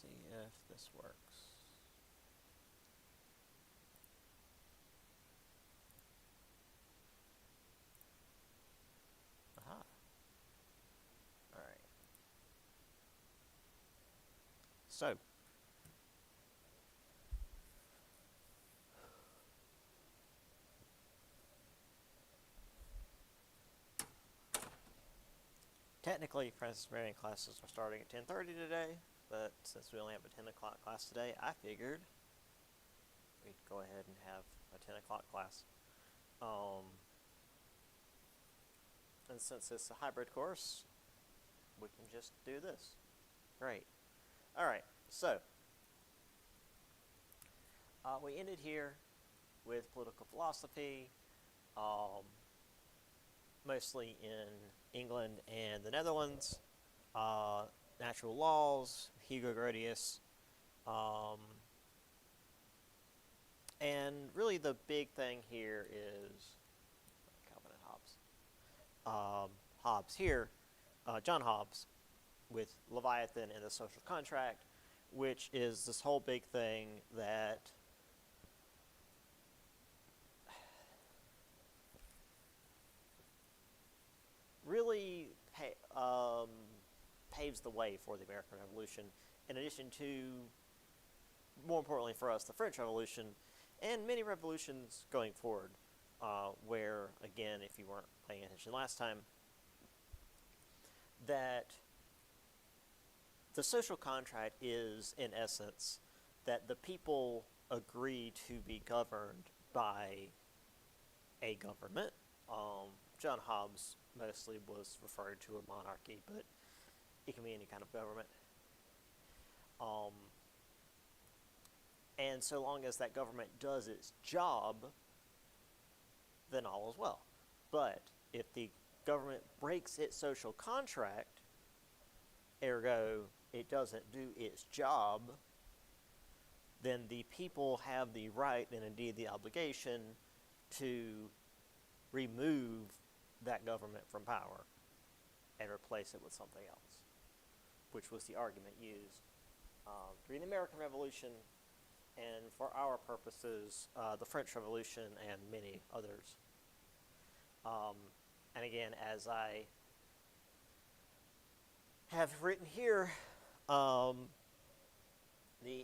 see if this works. Aha. Alright. So, technically, Francis Marion classes are starting at 10:30 today, but since we only have a 10 o'clock class today, I figured we'd go ahead and have a 10 o'clock class. And since it's a hybrid course, we can just do this. Great. Alright, so we ended here with political philosophy, mostly in England and the Netherlands, natural laws, Hugo Grotius, and really the big thing here is Calvin and Hobbes. Hobbes here, John Hobbes, with Leviathan and the Social Contract, which is this whole big thing that really paves the way for the American Revolution, in addition to, more importantly for us, the French Revolution, and many revolutions going forward, where, again, if you weren't paying attention last time, that the social contract is, in essence, that the people agree to be governed by a government. John Hobbes mostly was referring to a monarchy, but it can be any kind of government. And so long as that government does its job, then all is well. But if the government breaks its social contract, ergo it doesn't do its job, then the people have the right and indeed the obligation to remove that government from power and replace it with something else, which was the argument used during the American Revolution and, for our purposes, the French Revolution and many others. And again, as I have written here, the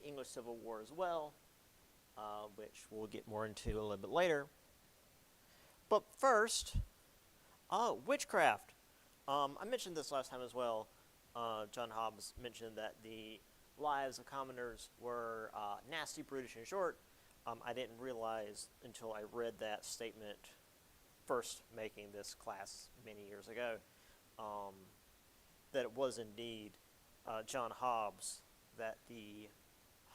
English Civil War as well, which we'll get more into a little bit later. But first, witchcraft. I mentioned this last time as well. John Hobbes mentioned that the lives of commoners were nasty, brutish, and short. I didn't realize until I read that statement first making this class many years ago that it was indeed John Hobbes that the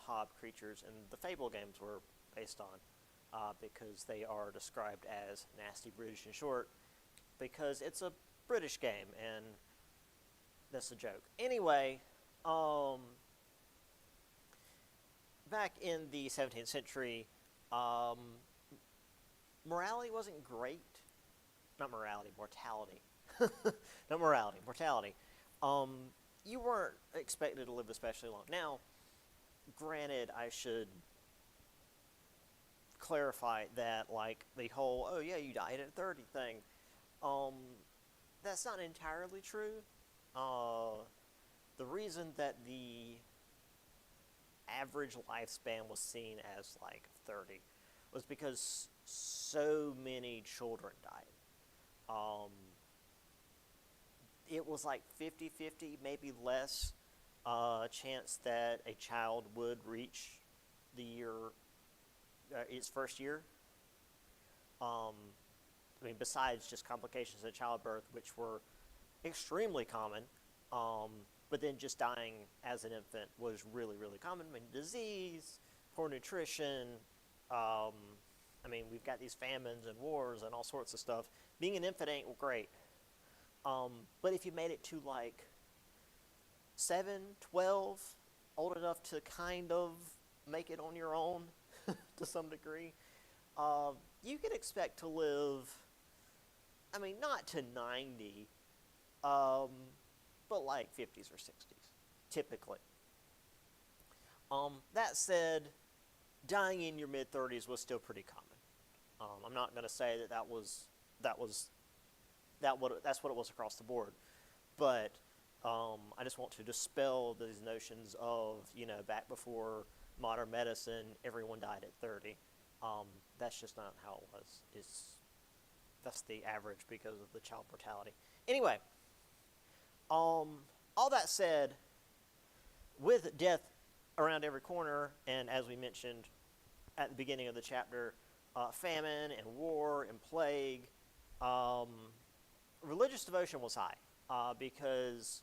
Hob creatures in the Fable games were based on, because they are described as nasty, brutish, and short, because it's a British game, and that's a joke. Anyway, back in the 17th century, morality wasn't great. Not morality, mortality. Not morality, mortality. You weren't expected to live especially long. Now, granted, I should clarify that, like, the whole, oh yeah, you died at 30 thing, that's not entirely true. The reason that the average lifespan was seen as, like, 30 was because so many children died. It was like 50-50, maybe less, chance that a child would reach the year, its first year. I mean, besides just complications of childbirth, which were extremely common, but then just dying as an infant was really, really common. I mean, disease, poor nutrition, I mean, we've got these famines and wars and all sorts of stuff. Being an infant ain't great. But if you made it to, like, 7, 12, old enough to kind of make it on your own to some degree, you could expect to live, I mean, not to 90, but like 50s or 60s, typically. That said, dying in your mid-30s was still pretty common. I'm not going to say that's what it was across the board, but I just want to dispel these notions of, back before modern medicine, everyone died at 30. That's just not how it was. That's the average because of the child mortality. Anyway, all that said, with death around every corner, and as we mentioned at the beginning of the chapter, famine and war and plague, religious devotion was high because,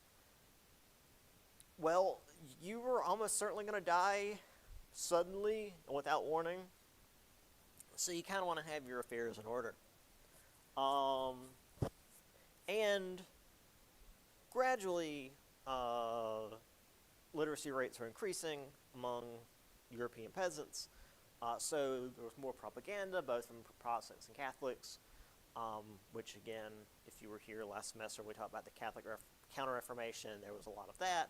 well, you were almost certainly going to die suddenly and without warning, so you kind of want to have your affairs in order. And gradually, literacy rates are increasing among European peasants. So there was more propaganda, both from Protestants and Catholics, which again, if you were here last semester, we talked about the Catholic Counter-Reformation. There was a lot of that.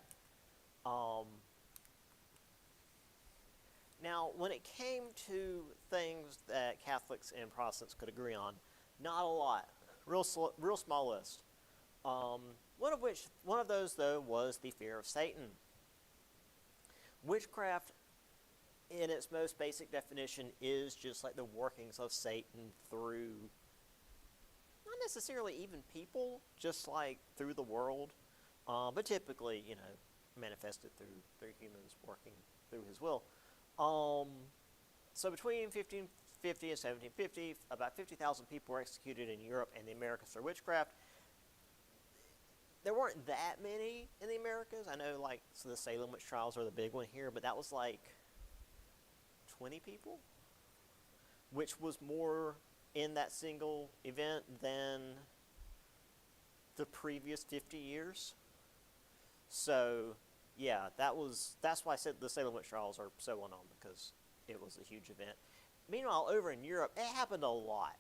Now, when it came to things that Catholics and Protestants could agree on, not a lot. Real small list. One of those, though, was the fear of Satan. Witchcraft, in its most basic definition, is just like the workings of Satan through, not necessarily even people, just like through the world, but typically, manifested through humans working through his will. So between 1550 and 1750, about 50,000 people were executed in Europe and the Americas for witchcraft. There weren't that many in the Americas. I know, so the Salem witch trials are the big one here, but that was 20 people, which was more in that single event than the previous 50 years. So, yeah, that's why I said the Salem witch trials are so well known, because it was a huge event. Meanwhile, over in Europe, it happened a lot.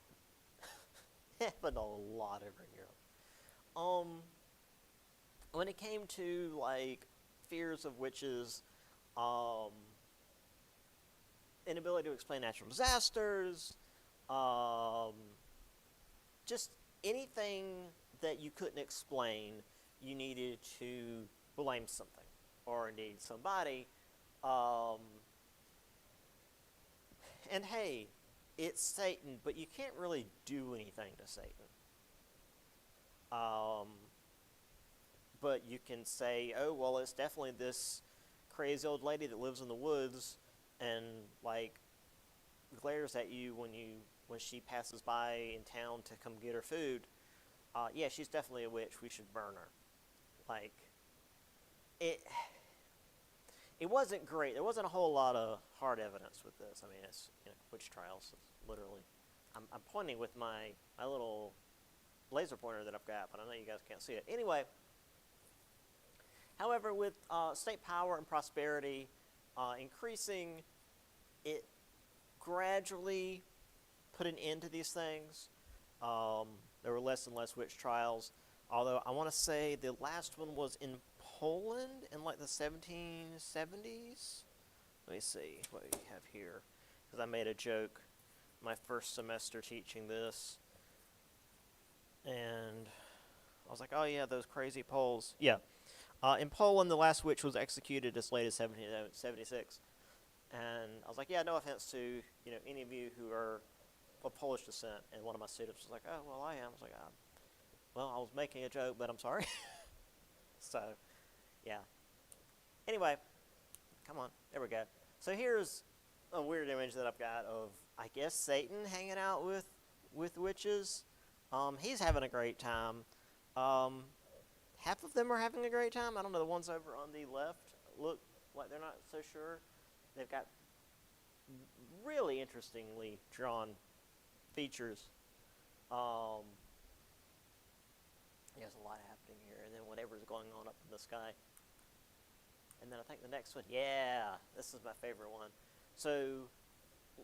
It happened a lot over in Europe. When it came to, fears of witches, inability to explain natural disasters, just anything that you couldn't explain, you needed to blame something, or indeed somebody. And hey, it's Satan, but you can't really do anything to Satan. But you can say, oh, well, it's definitely this crazy old lady that lives in the woods and, glares at you when she passes by in town to come get her food. Yeah, she's definitely a witch. We should burn her. It wasn't great. There wasn't a whole lot of hard evidence with this. I mean, it's witch trials. It's literally, I'm pointing with my little laser pointer that I've got, but I know you guys can't see it. Anyway, however, with state power and prosperity increasing, it gradually put an end to these things. There were less and less witch trials, although I want to say the last one was in Poland in the 1770s. Let me see what we have here, because I made a joke my first semester teaching this, and I was like, oh yeah, those crazy Poles. Yeah. In Poland, the last witch was executed as late as 1776. And I was like, yeah, no offense to any of you who are of Polish descent. And one of my students was like, oh, well, I am. I was like, well, I was making a joke, but I'm sorry. So, yeah. Anyway, come on. There we go. So here's a weird image that I've got of, I guess, Satan hanging out with witches. He's having a great time. Half of them are having a great time. I don't know, the ones over on the left look like they're not so sure. They've got really interestingly drawn features. There's a lot happening here, and then whatever's going on up in the sky. And then I think the next one, yeah, this is my favorite one. So,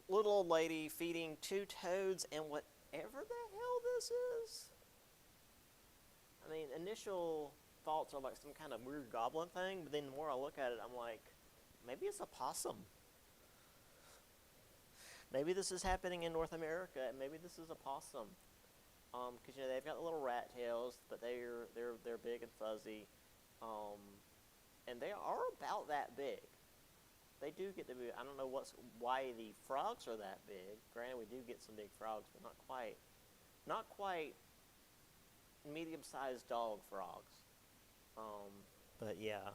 little old lady feeding 2 toads and whatever the hell this is. I mean, initial thoughts are some kind of weird goblin thing, but then the more I look at it, I'm like, maybe it's a possum. Maybe this is happening in North America, and maybe this is a possum. Because they've got the little rat tails, but they're big and fuzzy, and they are about that big. They do get to be. I don't know why the frogs are that big. Granted, we do get some big frogs, but not quite medium-sized dog frogs. But yeah.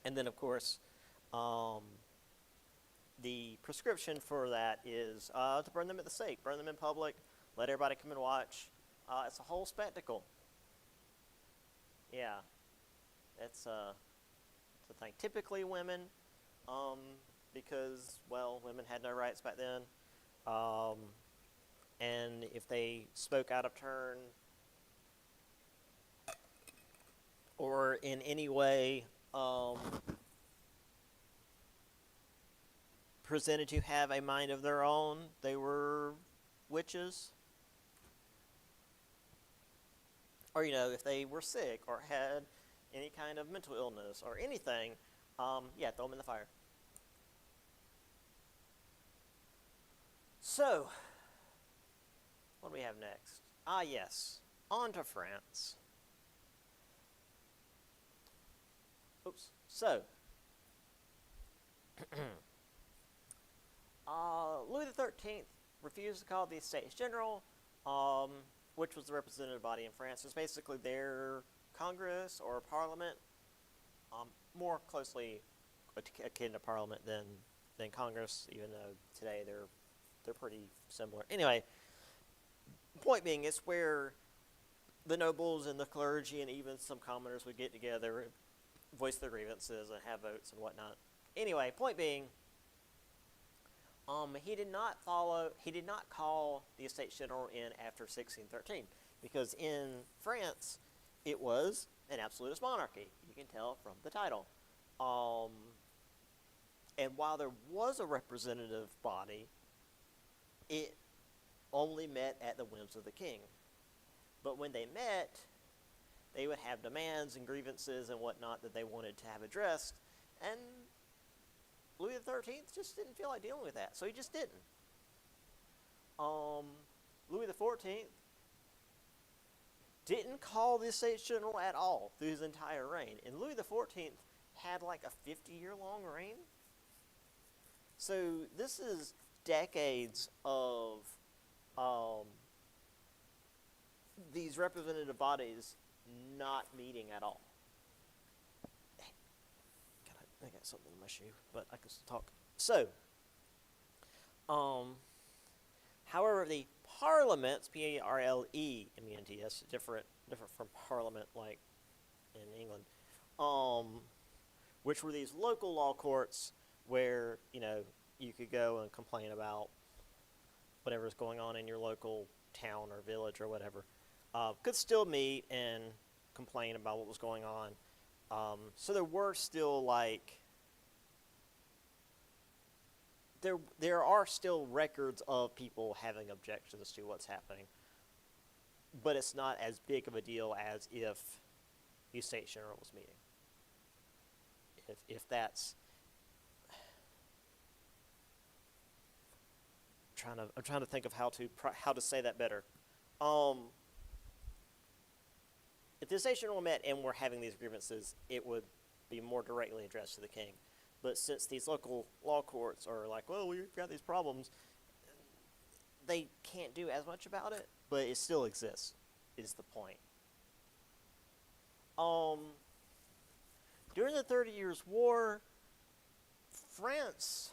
And then, of course, the prescription for that is to burn them at the stake, burn them in public, let everybody come and watch. It's a whole spectacle. Yeah, it's a thing. Typically women, because, well, women had no rights back then. And if they spoke out of turn or in any way presented to have a mind of their own, they were witches. Or, if they were sick or had any kind of mental illness or anything, yeah, throw them in the fire. So, what do we have next? Yes, on to France. Oops. So, Louis XIII refused to call the Estates General, which was the representative body in France. It's basically their Congress or Parliament, more closely akin to Parliament than Congress, even though today they're pretty similar. Anyway, point being, it's where the nobles and the clergy and even some commoners would get together, voice their grievances, and have votes and whatnot. Anyway, point being, he did not call the Estates General in after 1613, because in France, it was an absolutist monarchy. You can tell from the title. And while there was a representative body, it only met at the whims of the king. But when they met, they would have demands and grievances and whatnot that they wanted to have addressed, and Louis XIII just didn't feel like dealing with that, so he just didn't. Louis XIV didn't call the Estates General at all through his entire reign, and Louis XIV had like a 50-year-long reign. So this is decades of these representative bodies not meeting at all. I got something in my shoe, but I can still talk. So, however, the parliaments, Parlements, different from parliament like in England, which were these local law courts where, you could go and complain about whatever's going on in your local town or village or whatever, could still meet and complain about what was going on. So there were still there are still records of people having objections to what's happening, but it's not as big of a deal as if the Estates General was meeting. If that's I'm trying to think of how to say that better. If the Estates General met and were having these grievances, it would be more directly addressed to the king. But since these local law courts are like, well, we've got these problems, they can't do as much about it, but it still exists, is the point. During the 30 Years' War, France,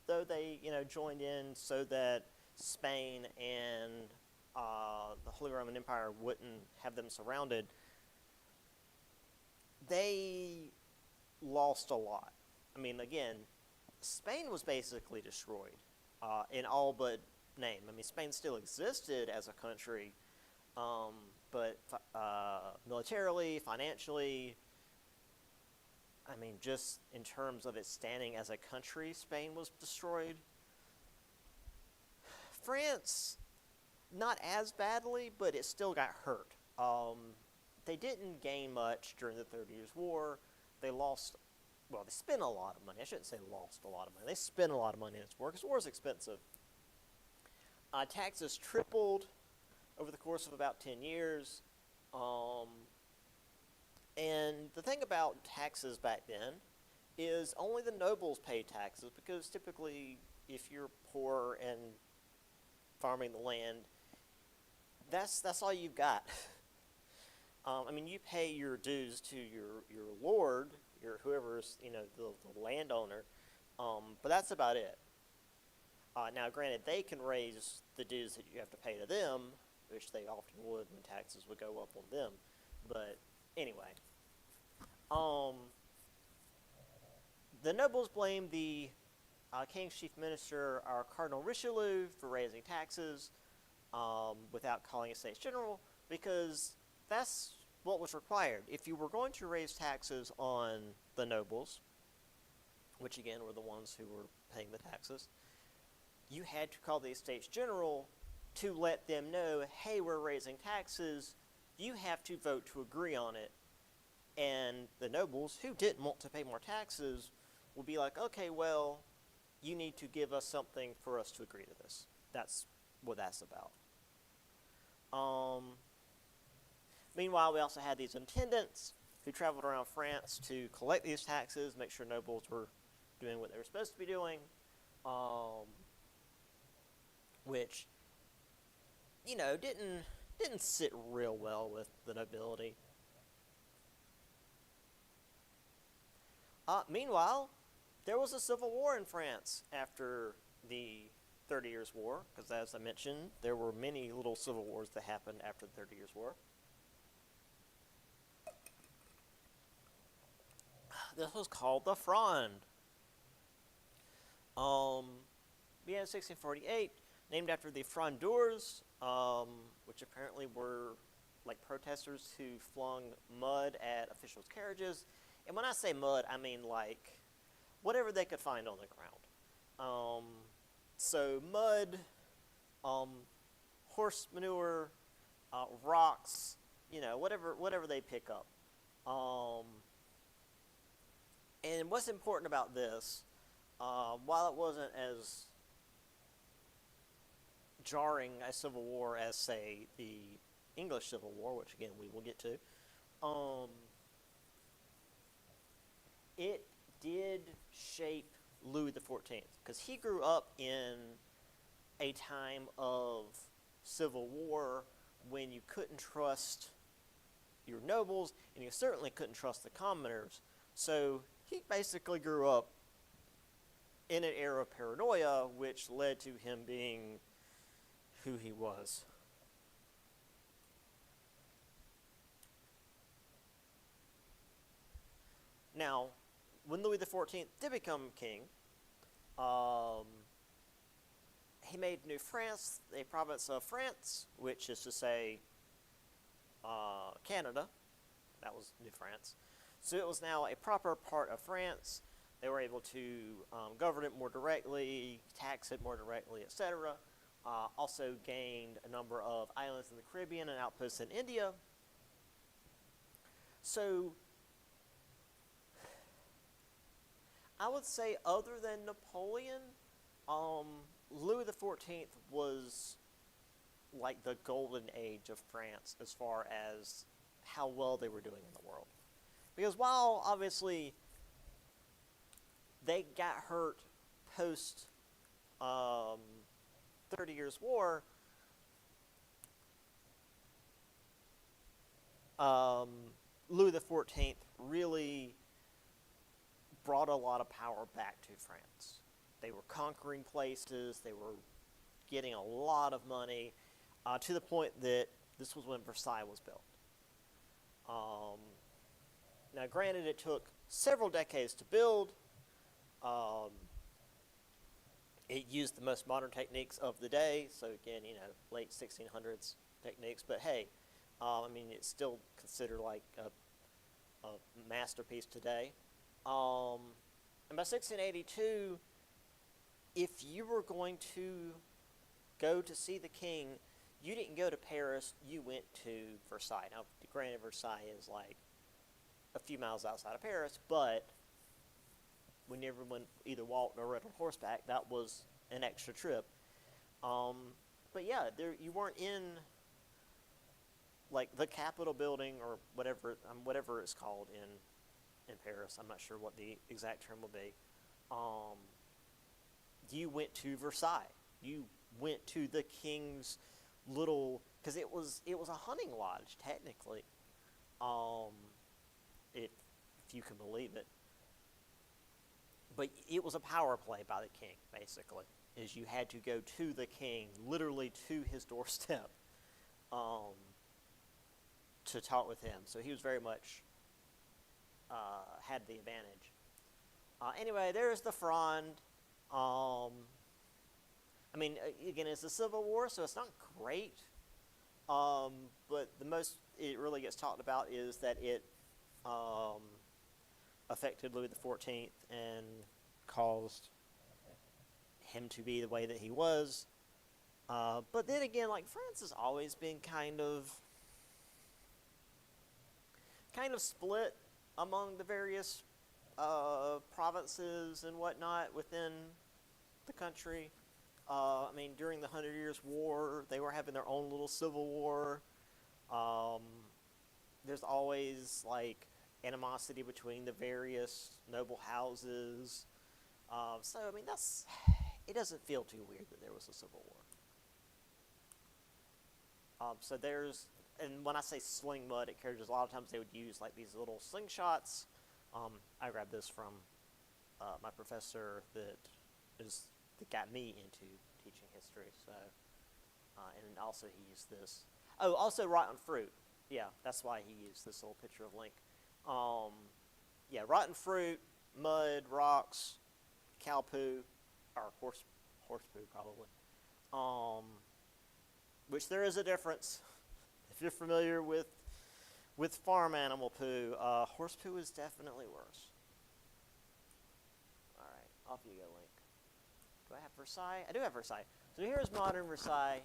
though they, joined in so that Spain and the Holy Roman Empire wouldn't have them surrounded, they lost a lot. I mean, again, Spain was basically destroyed in all but name. I mean, Spain still existed as a country, but militarily, financially, I mean, just in terms of its standing as a country, Spain was destroyed. France, not as badly, but it still got hurt. they didn't gain much during the 30 Years' War. They lost, well, they spent a lot of money. I shouldn't say lost a lot of money. They spent a lot of money in this war because war is expensive. Taxes tripled over the course of about 10 years. And the thing about taxes back then is only the nobles paid taxes, because typically if you're poor and farming the land, that's all you've got. I mean, you pay your dues to your lord, your whoever's, the landowner, but that's about it. Now, granted, they can raise the dues that you have to pay to them, which they often would when taxes would go up on them. But anyway, the nobles blamed the king's chief minister, our Cardinal Richelieu, for raising taxes without calling a States General, because that's what was required. If you were going to raise taxes on the nobles, which again were the ones who were paying the taxes, you had to call the States General to let them know, hey, we're raising taxes, you have to vote to agree on it. And the nobles, who didn't want to pay more taxes, will be like, okay, well, you need to give us something for us to agree to this. That's what that's about. Meanwhile, we also had these intendants who traveled around France to collect these taxes, make sure nobles were doing what they were supposed to be doing, which, didn't sit real well with the nobility. Meanwhile, there was a civil war in France after the 30 Years' War, because as I mentioned, there were many little civil wars that happened after the 30 Years' War. This was called the Fronde. Began in 1648, named after the Frondeurs, which apparently were like protesters who flung mud at officials' carriages. And when I say mud, I mean like whatever they could find on the ground. So mud, horse manure, rocks, whatever they pick up. And what's important about this, while it wasn't as jarring a civil war as, say, the English Civil War, which again we will get to, it did shape Louis XIV, because he grew up in a time of civil war when you couldn't trust your nobles, and you certainly couldn't trust the commoners. So he basically grew up in an era of paranoia, which led to him being who he was. Now, when Louis XIV did become king, he made New France a province of France, which is to say Canada. That was New France. So it was now a proper part of France. They were able to govern it more directly, tax it more directly, etc. Also gained a number of islands in the Caribbean and outposts in India. So I would say, other than Napoleon, Louis XIV was like the golden age of France as far as how well they were doing in the world. Because while obviously they got hurt post 30 Years' War, Louis XIV really brought a lot of power back to France. They were conquering places, they were getting a lot of money, to the point that this was when Versailles was built. Now granted, it took several decades to build. It used the most modern techniques of the day, so again, late 1600s techniques, but hey, it's still considered like a masterpiece today. And by 1682, if you were going to go to see the king, you didn't go to Paris, you went to Versailles. Now, granted, Versailles is like a few miles outside of Paris, but when everyone either walked or rode on horseback, that was an extra trip. But yeah, you weren't in like the Capitol building or whatever it's called in Paris. I'm not sure what the exact term will be. You went to Versailles. You went to the king's little, because it was a hunting lodge technically, if you can believe it. But it was a power play by the king, basically. Is you had to go to the king, literally to his doorstep, to talk with him. So he was very much had the advantage. Anyway, there's the Fronde. I mean, again, it's a civil war, so it's not great. But the most it really gets talked about is that it affected Louis XIV and caused him to be the way that he was. But then again, like, France has always been kind of split among the various provinces and whatnot within the country. I mean, during the 100 Years' War, they were having their own little civil war. There's always, like, animosity between the various noble houses. So, I mean, it doesn't feel too weird that there was a civil war. So there's, and when I say sling mud at carriages, a lot of times they would use, like, these little slingshots. I grabbed this from my professor that got me into teaching history. So, and also he used this. Oh, also rotten fruit. Yeah, that's why he used this little picture of Link. Yeah, rotten fruit, mud, rocks, cow poo, or horse poo probably. Which there is a difference. If you're familiar with farm animal poo, horse poo is definitely worse. All right, off you go, Link. Do I have Versailles? I do have Versailles. So here's modern Versailles.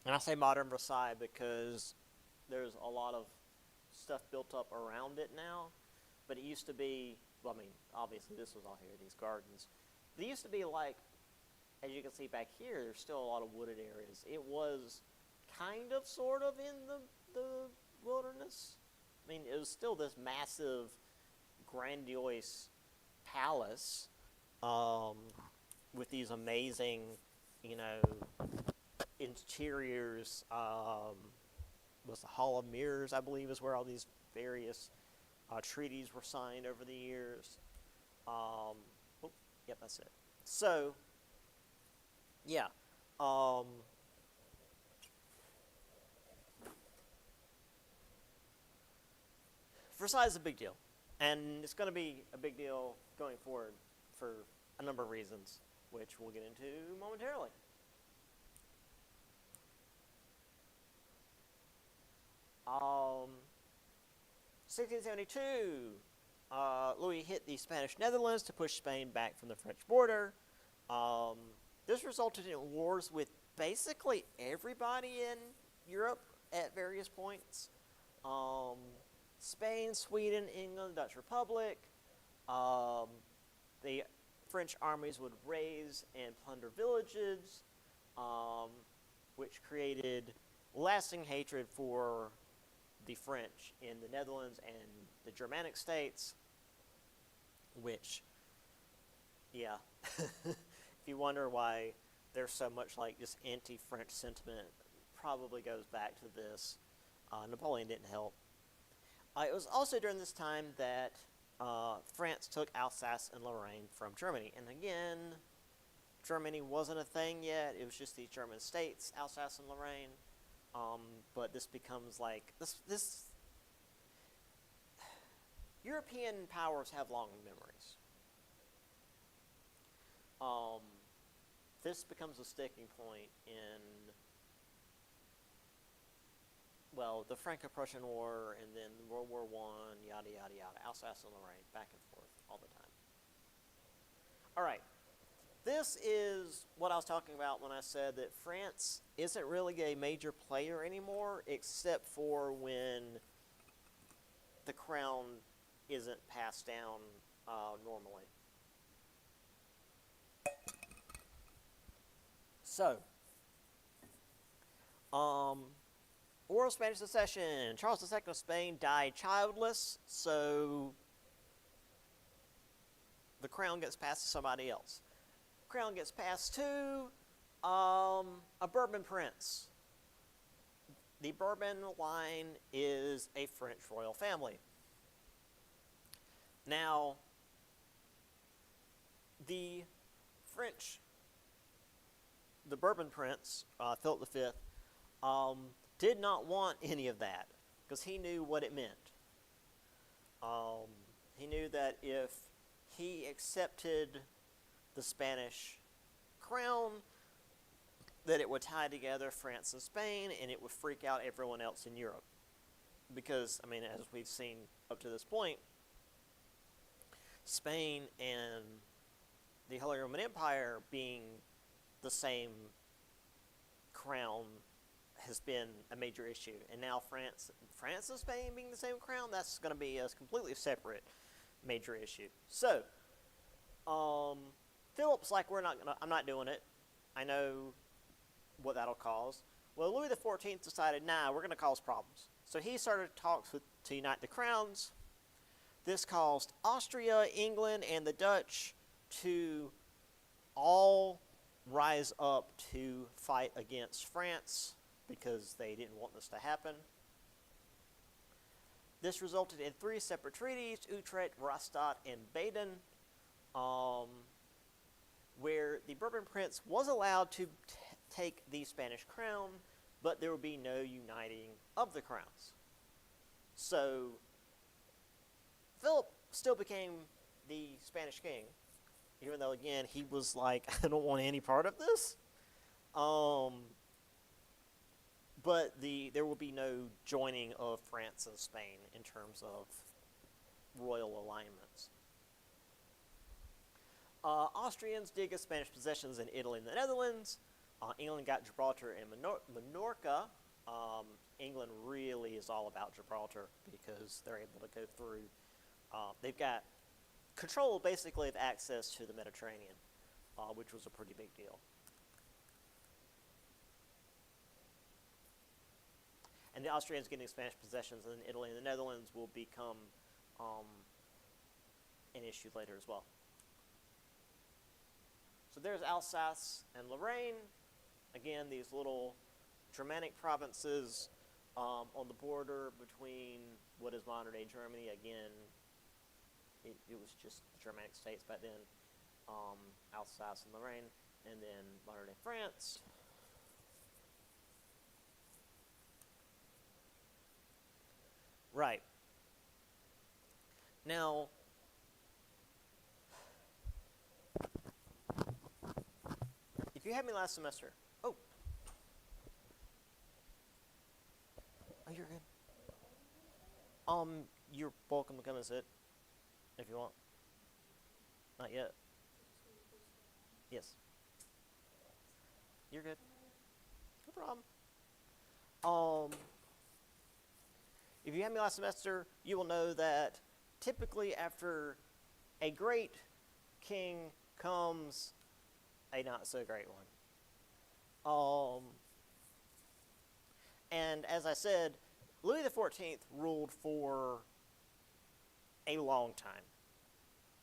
And I say modern Versailles because there's a lot of stuff built up around it now. But it used to be, well, I mean, obviously this was all here, these gardens. But it used to be like, as you can see back here, there's still a lot of wooded areas. It was kind of, sort of in the wilderness. I mean, it was still this massive, grandiose palace with these amazing, interiors. Was the Hall of Mirrors, I believe, is where all these various treaties were signed over the years. Yep, that's it. So, yeah. Versailles is a big deal. And it's going to be a big deal going forward for a number of reasons, which we'll get into momentarily. Um, 1672, Louis hit the Spanish Netherlands to push Spain back from the French border. This resulted in wars with basically everybody in Europe at various points. Spain, Sweden, England, Dutch Republic. The French armies would raise and plunder villages, which created lasting hatred for the French in the Netherlands and the Germanic states, which, yeah, if you wonder why there's so much like just anti-French sentiment, probably goes back to this. Napoleon didn't help. It was also during this time that France took Alsace and Lorraine from Germany. And again, Germany wasn't a thing yet. It was just these German states, Alsace and Lorraine. But this becomes like, this European powers have long memories. This becomes a sticking point in, well, the Franco-Prussian War, and then World War I, yada, yada, yada. Alsace and Lorraine, back and forth all the time. All right. This is what I was talking about when I said that France isn't really a major player anymore, except for when the crown isn't passed down normally. So, War of Spanish Succession. Charles II of Spain died childless, so the crown gets passed to somebody else. Crown gets passed to a Bourbon prince. The Bourbon line is a French royal family. Now, the Bourbon prince, Philip V, did not want any of that because he knew what it meant. He knew that if he accepted the Spanish crown, that it would tie together France and Spain, and it would freak out everyone else in Europe. Because, I mean, as we've seen up to this point, Spain and the Holy Roman Empire being the same crown has been a major issue. And now France and Spain being the same crown, that's going to be a completely separate major issue. So, Philip's like, I'm not doing it. I know what that'll cause. Well, Louis XIV decided, nah, we're going to cause problems. So he started talks to unite the crowns. This caused Austria, England, and the Dutch to all rise up to fight against France because they didn't want this to happen. This resulted in 3 separate treaties, Utrecht, Rastatt, and Baden, where the Bourbon prince was allowed to take the Spanish crown, but there would be no uniting of the crowns. So, Philip still became the Spanish king, even though, again, he was like, I don't want any part of this. But there will be no joining of France and Spain in terms of royal alignments. Austrians did get Spanish possessions in Italy and the Netherlands. England got Gibraltar and Minorca. England really is all about Gibraltar because they're able to go through. They've got control, basically, of access to the Mediterranean, which was a pretty big deal. And the Austrians getting Spanish possessions in Italy and the Netherlands will become an issue later as well. So there's Alsace and Lorraine. Again, these little Germanic provinces on the border between what is modern-day Germany. Again, it was just Germanic states back then. Alsace and Lorraine, and then modern-day France. Right. Now, if you had me last semester, you're good. You're welcome to come and sit if you want. Not yet. Yes. You're good. No problem. If you had me last semester, you will know that typically after a great king comes a not so great one. And as I said, Louis XIV ruled for a long time.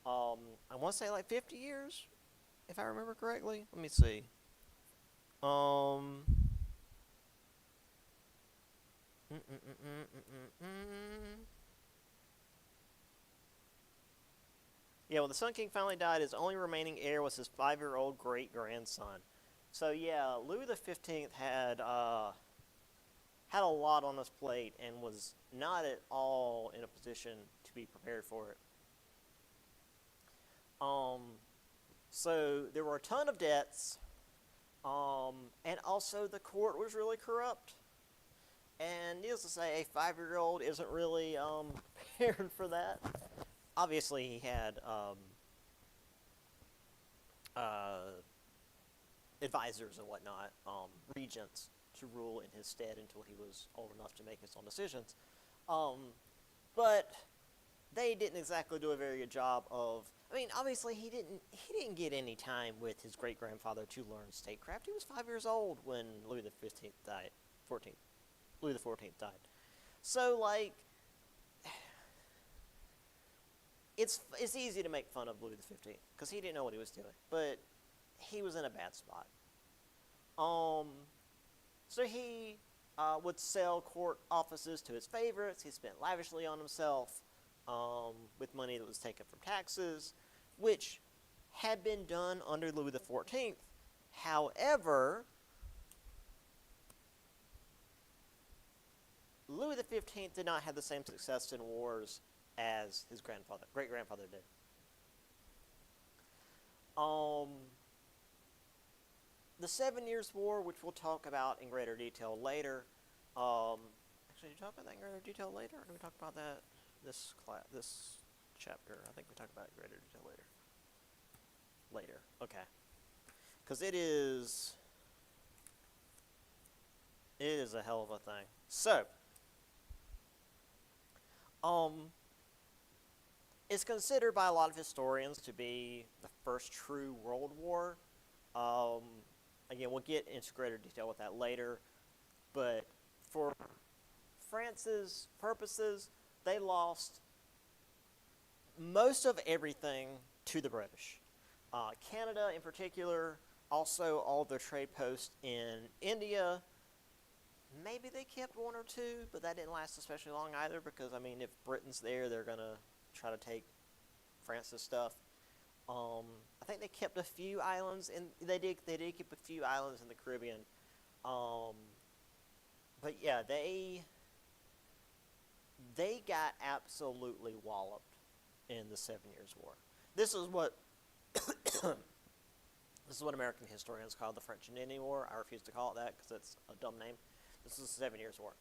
I want to say like 50 years, if I remember correctly. Let me see. Yeah, when the Sun King finally died, his only remaining heir was his 5-year-old great-grandson. So yeah, Louis XV had a lot on his plate and was not at all in a position to be prepared for it. So there were a ton of debts, and also the court was really corrupt. And needless to say, a 5-year-old isn't really prepared for that. Obviously, he had advisors and whatnot, regents, to rule in his stead until he was old enough to make his own decisions. But they didn't exactly do a very good job of. I mean, obviously he didn't get any time with his great grandfather to learn statecraft. He was 5 years old when Louis the 15th died. 14th. Louis the 14th died. So like, it's easy to make fun of Louis the 15th because he didn't know what he was doing, but he was in a bad spot. So he would sell court offices to his favorites. He spent lavishly on himself with money that was taken from taxes, which had been done under Louis the 14th. However, Louis the 15th did not have the same success in wars as his great grandfather did. The 7 Years' War, which we'll talk about in greater detail later. Actually, did we talk about that in greater detail later, or do we talk about that this chapter? I think we talk about it in greater detail later. Later, okay. Because it is a hell of a thing. So, it's considered by a lot of historians to be the first true world war. Again, we'll get into greater detail with that later, but for France's purposes, they lost most of everything to the British. Canada, in particular, also all their trade posts in India. Maybe they kept one or two, but that didn't last especially long either, because, I mean, if Britain's there, they're going to try to take France's stuff. I think they kept a few islands, and they did keep a few islands in the Caribbean. But yeah, they got absolutely walloped in the 7 Years' War. This is what American historians call the French and Indian War. I refuse to call it that because it's a dumb name. This is the 7 Years' War.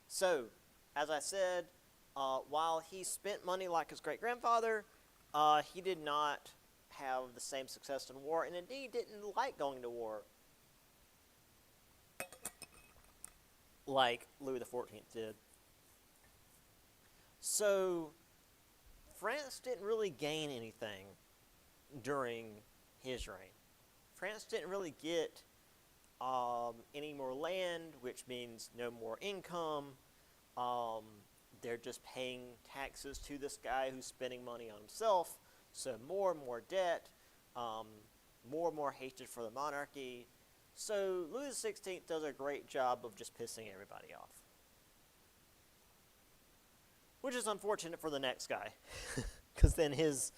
So, as I said, while he spent money like his great-grandfather, he did not have the same success in war, and indeed didn't like going to war like Louis XIV did. So, France didn't really gain anything during his reign. France didn't really get any more land, which means no more income. They're just paying taxes to this guy who's spending money on himself, so more and more debt, more and more hatred for the monarchy. So Louis XVI does a great job of just pissing everybody off. Which is unfortunate for the next guy, because then his,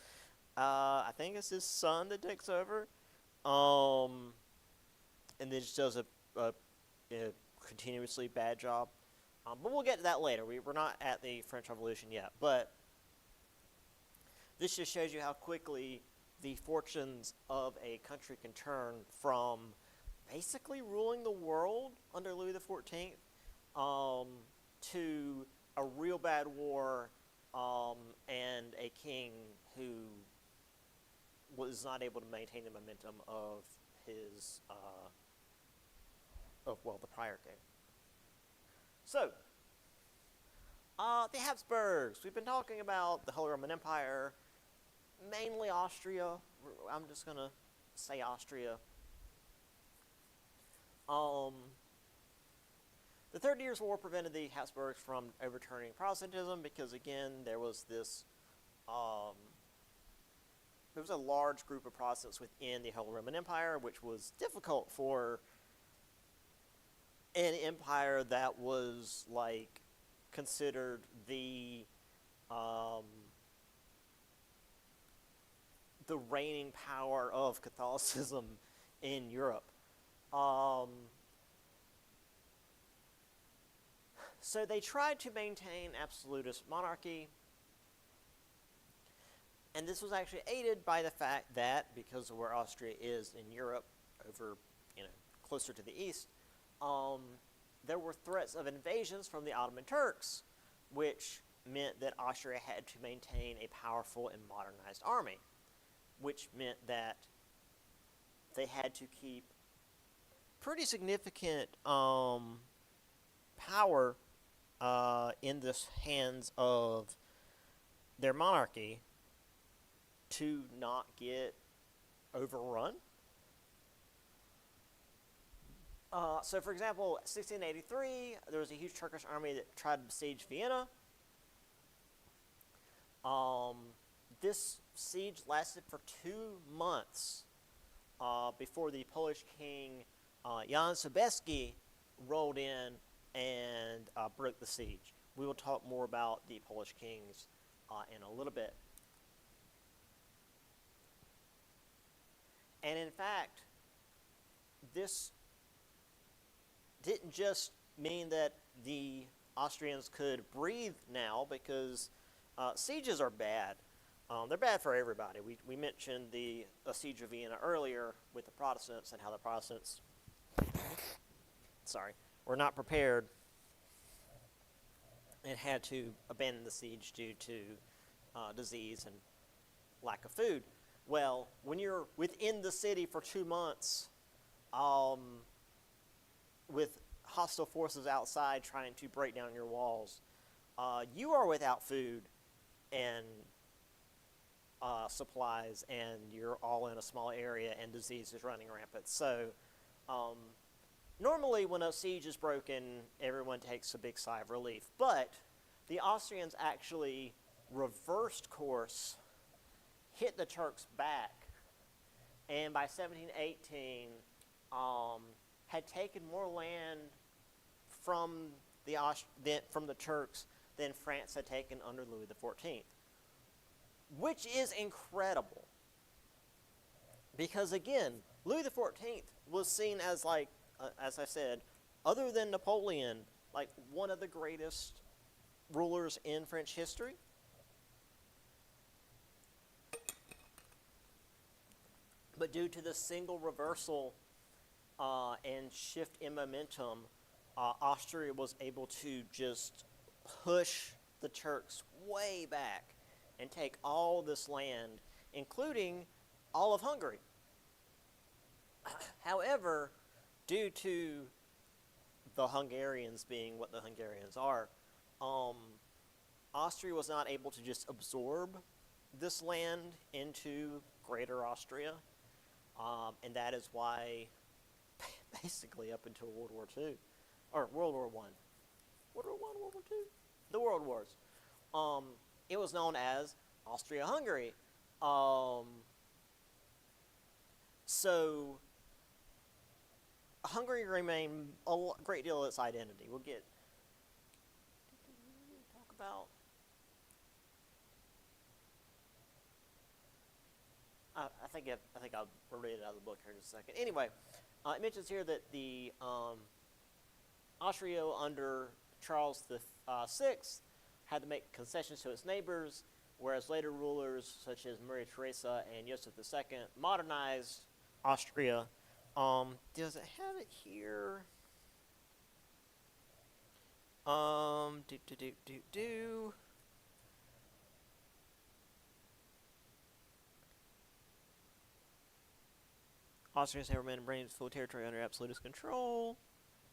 I think it's his son that takes over, and then just does a continuously bad job. But we'll get to that later. We're not at the French Revolution yet. But this just shows you how quickly the fortunes of a country can turn from basically ruling the world under Louis XIV to a real bad war and a king who was not able to maintain the momentum of his, the prior king. So, the Habsburgs. We've been talking about the Holy Roman Empire, mainly Austria. I'm just going to say Austria. The 30 Years' War prevented the Habsburgs from overturning Protestantism because, again, there was this, there was a large group of Protestants within the Holy Roman Empire, which was difficult for an empire that was, like, considered the reigning power of Catholicism in Europe. So they tried to maintain absolutist monarchy, and this was actually aided by the fact that, because of where Austria is in Europe, over, closer to the east, there were threats of invasions from the Ottoman Turks, which meant that Austria had to maintain a powerful and modernized army, which meant that they had to keep pretty significant power in the hands of their monarchy to not get overrun. So, for example, 1683, there was a huge Turkish army that tried to besiege Vienna. This siege lasted for 2 months before the Polish king Jan Sobieski rolled in and broke the siege. We will talk more about the Polish kings in a little bit. And in fact, this didn't just mean that the Austrians could breathe now, because sieges are bad. They're bad for everybody. We mentioned the siege of Vienna earlier with the Protestants, and how the Protestants were not prepared and had to abandon the siege due to disease and lack of food. Well, when you're within the city for 2 months, with hostile forces outside trying to break down your walls, you are without food and supplies, and you're all in a small area, and disease is running rampant. So normally when a siege is broken, everyone takes a big sigh of relief. But the Austrians actually reversed course, hit the Turks back, and by 1718 had taken more land from the Turks than France had taken under Louis XIV, which is incredible. Because again, Louis XIV was seen as, like, as I said, other than Napoleon, like one of the greatest rulers in French history. But due to the single reversal and shift in momentum, Austria was able to just push the Turks way back and take all this land, including all of Hungary. However, due to the Hungarians being what the Hungarians are, Austria was not able to just absorb this land into Greater Austria, and that is why, basically up until World War II, or World War I, World War I, World War II, the World Wars, it was known as Austria-Hungary. So Hungary remained a great deal of its identity. We'll talk about. I think I'll read it out of the book here in just a second. Anyway, it mentions here that the Austria under Charles the Sixth had to make concessions to its neighbors, whereas later rulers such as Maria Theresa and Joseph II modernized Austria. Does it have it here? Austrians have remained bringing full territory under absolutist control.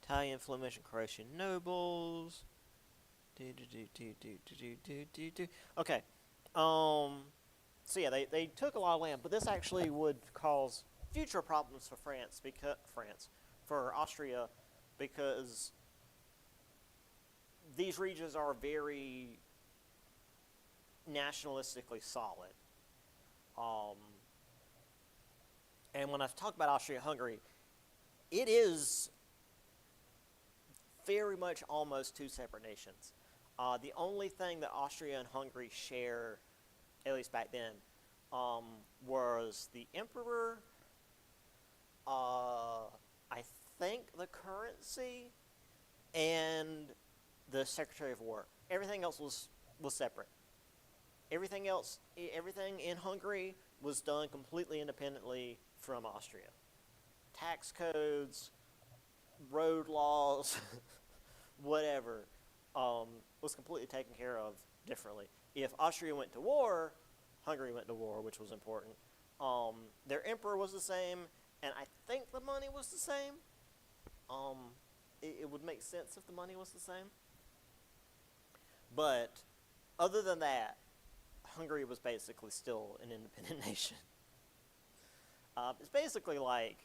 Italian, Flemish, and Croatian nobles. Okay. So yeah, they took a lot of land, but this actually would cause future problems for for Austria, because these regions are very nationalistically solid. And when I talk about Austria-Hungary, it is very much almost two separate nations. The only thing that Austria and Hungary share, at least back then, was the emperor, I think the currency, and the Secretary of War. Everything else was separate. Everything in Hungary was done completely independently from Austria. Tax codes, road laws, whatever, was completely taken care of differently. If Austria went to war, Hungary went to war, which was important. Their emperor was the same, and I think the money was the same. It would make sense if the money was the same. But other than that, Hungary was basically still an independent nation. It's basically like,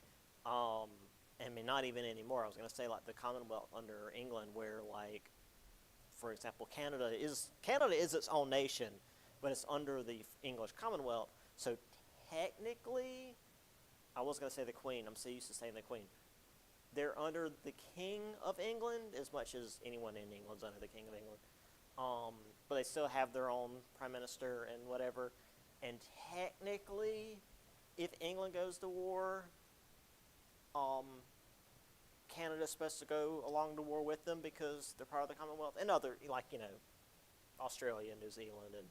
I mean, not even anymore. I was going to say like the Commonwealth under England, where like, for example, Canada is its own nation, but it's under the English Commonwealth. So technically, I was going to say the Queen. I'm so used to saying the Queen. They're under the King of England as much as anyone in England's under the King of England. But they still have their own prime minister and whatever. And technically, if England goes to war, Canada's supposed to go along to war with them because they're part of the Commonwealth, and other, like, Australia and New Zealand and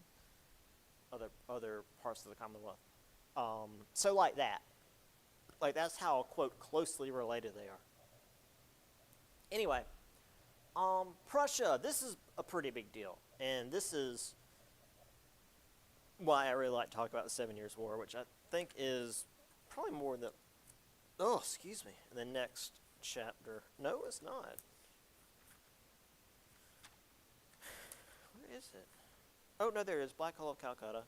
other parts of the Commonwealth. So like that. Like, that's how, quote, closely related they are. Anyway, Prussia, this is a pretty big deal. And this is why I really like to talk about the 7 Years' War, which I think is probably more than, the next chapter. No, it's not. Where is it? Oh, no, there it is. Black Hole of Calcutta.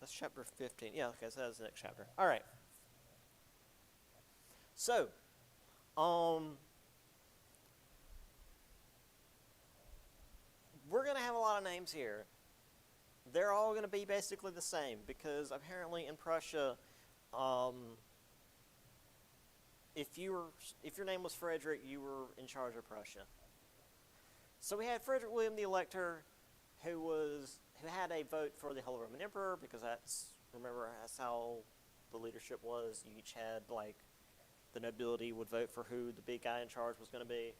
That's chapter 15. Yeah, okay, so that's the next chapter. All right. So, we're going to have a lot of names here. They're all going to be basically the same because apparently in Prussia, if your name was Frederick, you were in charge of Prussia. So we had Frederick William the Elector, who had a vote for the Holy Roman Emperor, because that's how the leadership was. You each had, like, the nobility would vote for who the big guy in charge was going to be.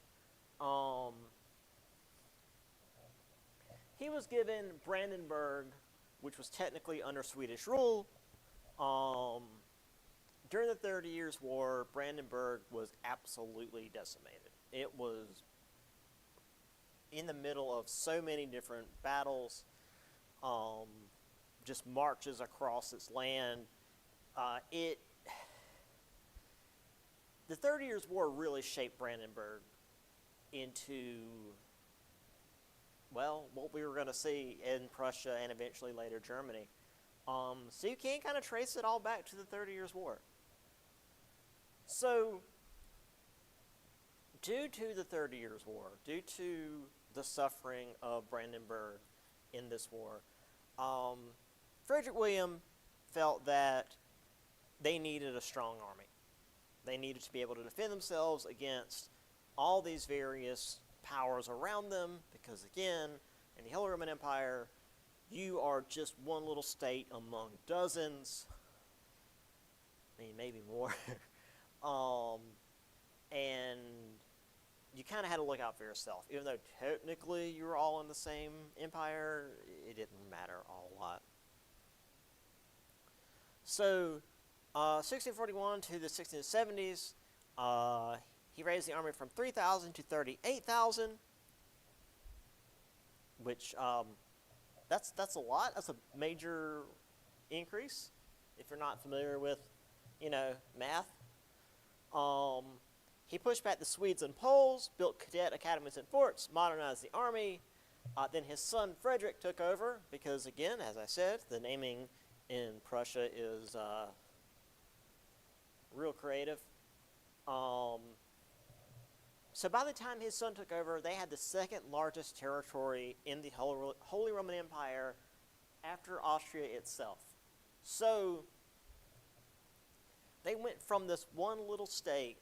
He was given Brandenburg, which was technically under Swedish rule. During the 30 Years' War, Brandenburg was absolutely decimated. It was in the middle of so many different battles, just marches across its land. The 30 Years' War really shaped Brandenburg into, well, what we were going to see in Prussia and eventually later Germany. So you can kind of trace it all back to the 30 Years' War. So, due to the 30 Years' War, due to the suffering of Brandenburg in this war, Frederick William felt that they needed a strong army. They needed to be able to defend themselves against all these various powers around them, because again, in the Holy Roman Empire, you are just one little state among dozens. I mean, maybe more. And you kind of had to look out for yourself. Even though technically you were all in the same empire, it didn't matter a whole lot. So, 1641 to the 1670s, he raised the army from 3,000 to 38,000, which, that's a lot. That's a major increase, if you're not familiar with, math. He pushed back the Swedes and Poles, built cadet academies and forts, modernized the army. Then his son Frederick took over because, again, as I said, the naming in Prussia is real creative. So by the time his son took over, they had the second largest territory in the Holy Roman Empire after Austria itself. So they went from this one little state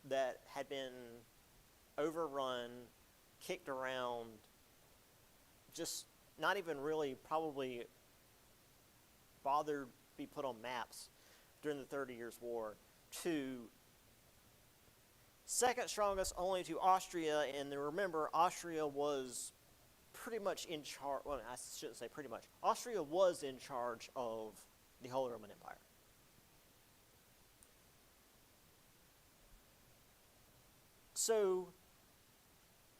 that had been overrun, kicked around, just not even really probably bothered to be put on maps during the 30 Years' War, to second strongest only to Austria. And remember, Austria was pretty much in charge. Well, I shouldn't say pretty much. Austria was in charge of the Holy Roman Empire. So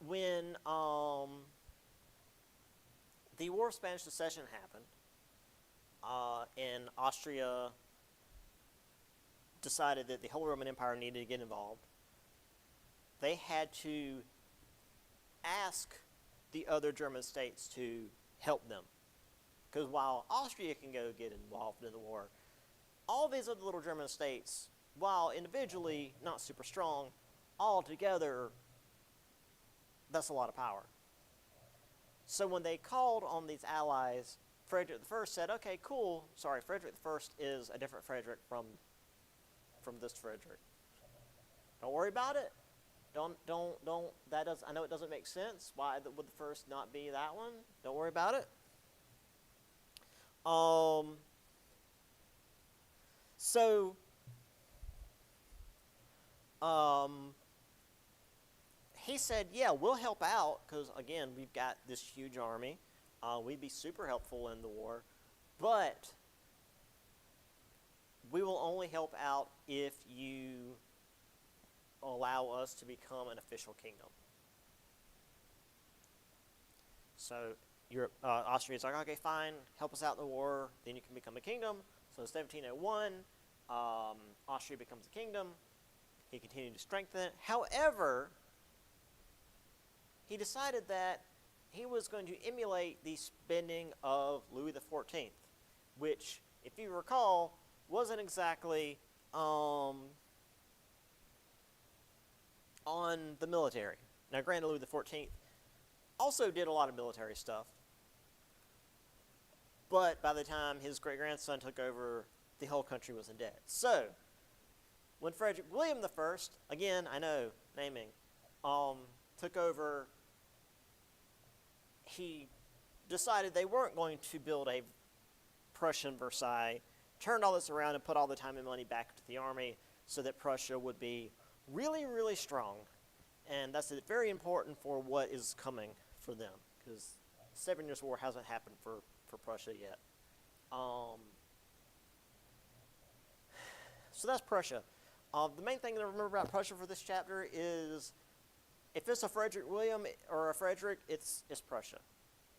when the War of Spanish Succession happened, and Austria decided that the Holy Roman Empire needed to get involved. They had to ask the other German states to help them. Because while Austria can go get involved in the war, all these other little German states, while individually not super strong, all together, that's a lot of power. So when they called on these allies, Frederick I said, okay, cool. Sorry, Frederick I is a different Frederick from this Frederick. Don't worry about it. I know it doesn't make sense. Why would the first not be that one? Don't worry about it. He said, yeah, we'll help out, because, again, we've got this huge army. We'd be super helpful in the war, but we will only help out if you allow us to become an official kingdom. So Austria's like, okay, fine, help us out in the war, then you can become a kingdom. So in 1701, Austria becomes a kingdom. He continued to strengthen it. However, he decided that he was going to emulate the spending of Louis XIV, which, if you recall, wasn't exactly on the military. Now, granted, Louis XIV also did a lot of military stuff, but by the time his great-grandson took over, the whole country was in debt. So, when Frederick William I, again, I know, naming, took over, he decided they weren't going to build a Prussian Versailles, turned all this around and put all the time and money back into the army so that Prussia would be really, really strong. And that's very important for what is coming for them, because the 7 Years' War hasn't happened for Prussia yet. So that's Prussia. The main thing to remember about Prussia for this chapter is, if it's a Frederick William or a Frederick, it's Prussia.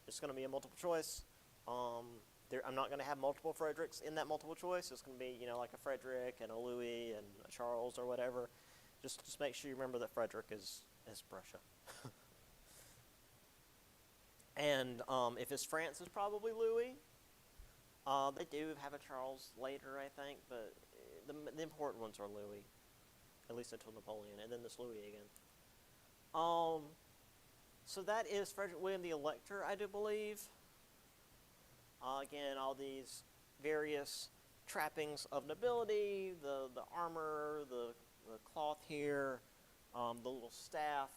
It's going to be a multiple choice. I'm not going to have multiple Fredericks in that multiple choice. It's going to be, like a Frederick and a Louis and a Charles or whatever. Just make sure you remember that Frederick is Prussia. And if it's France, it's probably Louis. They do have a Charles later, I think, but the important ones are Louis, at least until Napoleon, and then this Louis again. So that is Frederick William the Elector, I do believe. Again, all these various trappings of nobility, the armor, the cloth here, the little staff,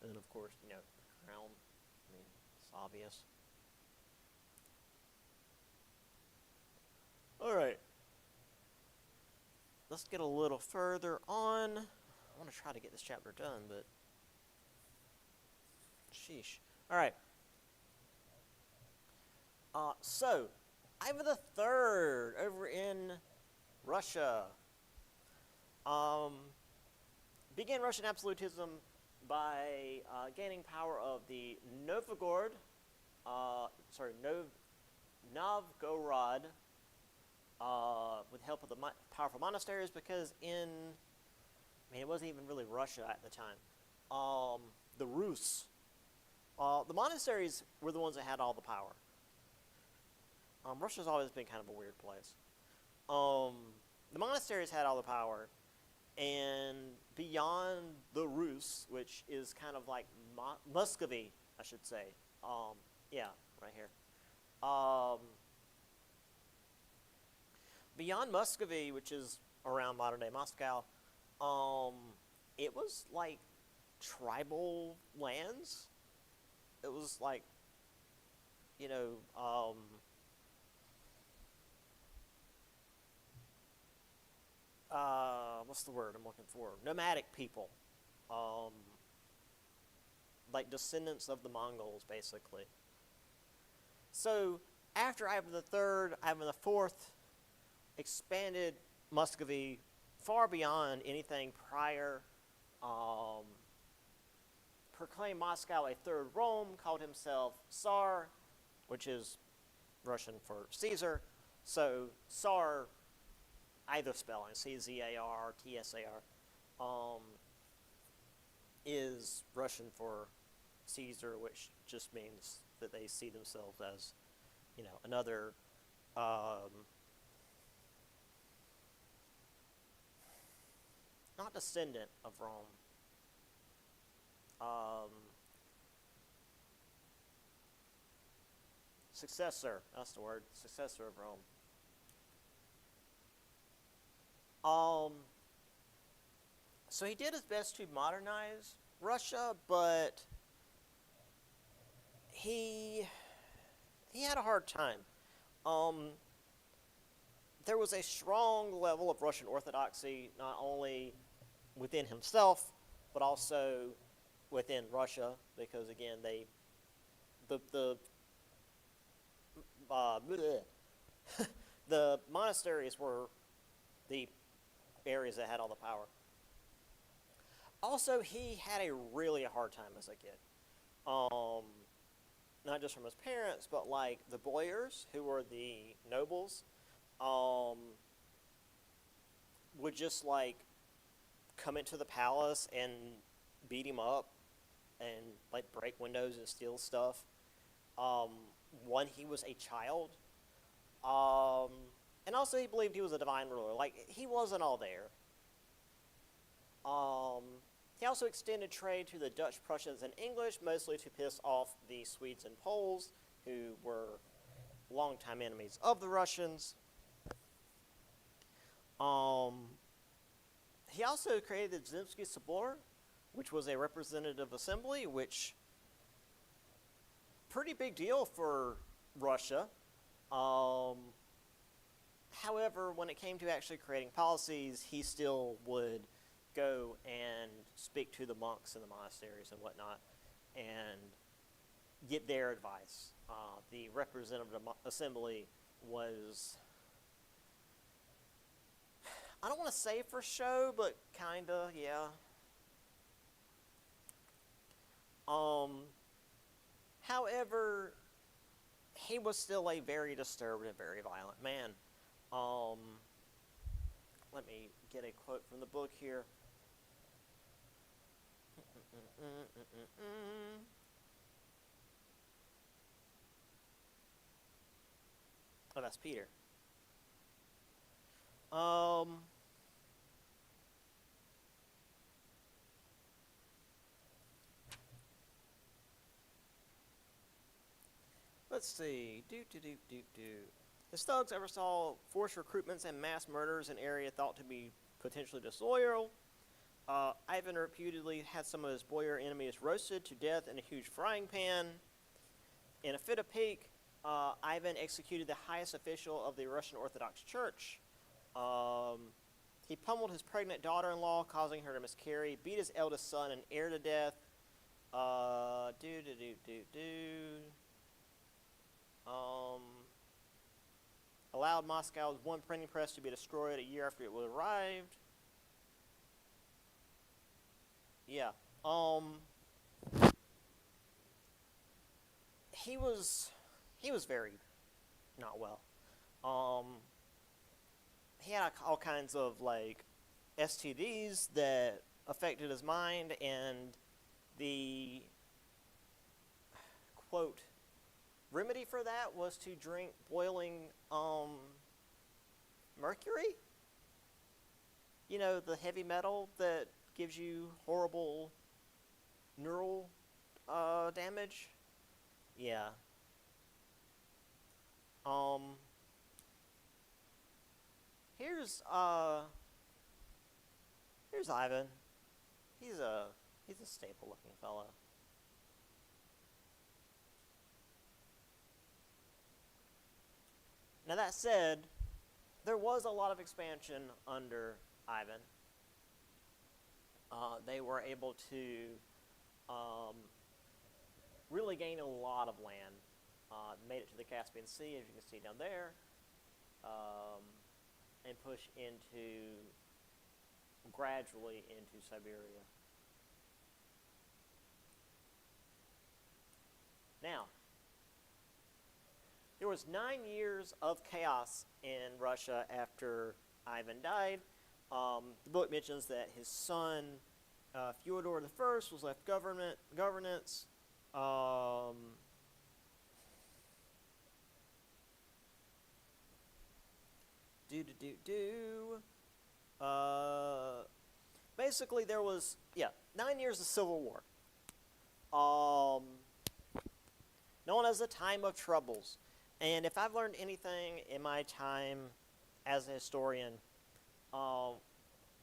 and then of course, the crown. I mean, it's obvious. All right. Let's get a little further on. I want to try to get this chapter done, but sheesh. All right. So, Ivan III over in Russia began Russian absolutism by gaining power of the Novgorod with help of the powerful monasteries, because it wasn't even really Russia at the time. The Rus. The monasteries were the ones that had all the power. Russia's always been kind of a weird place. The monasteries had all the power, and beyond the Rus, which is kind of like Muscovy, I should say. Yeah, right here. Beyond Muscovy, which is around modern-day Moscow, it was like tribal lands. It was like, what's the word I'm looking for? Nomadic people. Like descendants of the Mongols, basically. So, after Ivan III, Ivan IV expanded Muscovy far beyond anything prior proclaimed Moscow a third Rome, called himself Tsar, which is Russian for Caesar. So Tsar, either spelling, C-Z-A-R, T-S-A-R, is Russian for Caesar, which just means that they see themselves as, another not descendant of Rome. Successor, that's the word, successor of Rome. So he did his best to modernize Russia, but he had a hard time. There was a strong level of Russian Orthodoxy, not only within himself, but also within Russia, because again, the monasteries were the areas that had all the power. Also, he had a really hard time as a kid. Not just from his parents, but like the boyars, who were the nobles, would just like come into the palace and beat him up and like break windows and steal stuff. When he was a child. And also he believed he was a divine ruler. Like, he wasn't all there. He also extended trade to the Dutch, Prussians, and English, mostly to piss off the Swedes and Poles, who were longtime enemies of the Russians. He also created the Zemsky Sobor, which was a representative assembly, which pretty big deal for Russia. However, when it came to actually creating policies, he still would go and speak to the monks in the monasteries and whatnot and get their advice. The representative assembly was, I don't want to say for show, but kinda, yeah. However, he was still a very disturbed and very violent man. Let me get a quote from the book here. Oh, that's Peter. Let's see. The thugs oversaw forced recruitments and mass murders in area thought to be potentially disloyal. Ivan reputedly had some of his boyar enemies roasted to death in a huge frying pan. In a fit of pique, Ivan executed the highest official of the Russian Orthodox Church. He pummeled his pregnant daughter-in-law, causing her to miscarry, beat his eldest son and heir to death. Allowed Moscow's one printing press to be destroyed a year after it arrived. Yeah. He was very not well. He had all kinds of like STDs that affected his mind, and the quote remedy for that was to drink boiling mercury. You know, the heavy metal that gives you horrible neural damage. Yeah. Here's Ivan. He's a staple looking fellow. Now that said, there was a lot of expansion under Ivan. They were able to really gain a lot of land. Made it to the Caspian Sea, as you can see down there, and push gradually into Siberia. there was 9 years of chaos in Russia after Ivan died. The book mentions that his son, Fyodor the First, was left governance. Basically, there was 9 years of civil war, known as the Time of Troubles. And if I've learned anything in my time as a historian,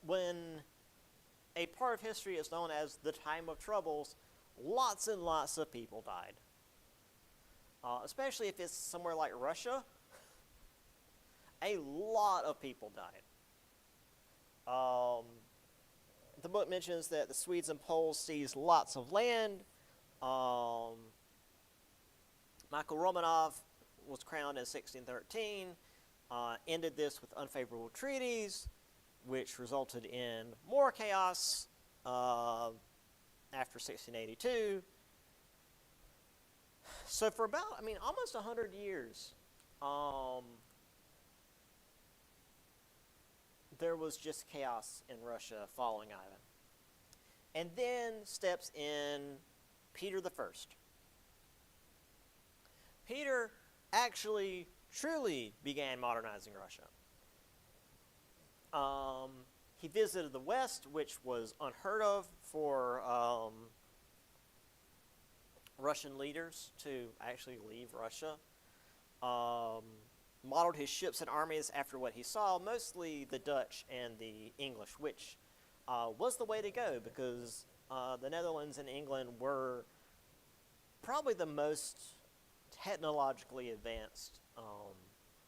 when a part of history is known as the Time of Troubles, lots and lots of people died. Especially if it's somewhere like Russia, a lot of people died. The book mentions that the Swedes and Poles seized lots of land. Michael Romanov was crowned in 1613, ended this with unfavorable treaties, which resulted in more chaos after 1682. So for about, almost 100 years, there was just chaos in Russia following Ivan. And then steps in Peter the First. Peter actually truly began modernizing Russia. He visited the West, which was unheard of for Russian leaders to actually leave Russia. Modeled his ships and armies after what he saw, mostly the Dutch and the English, which was the way to go because the Netherlands and England were probably the most technologically advanced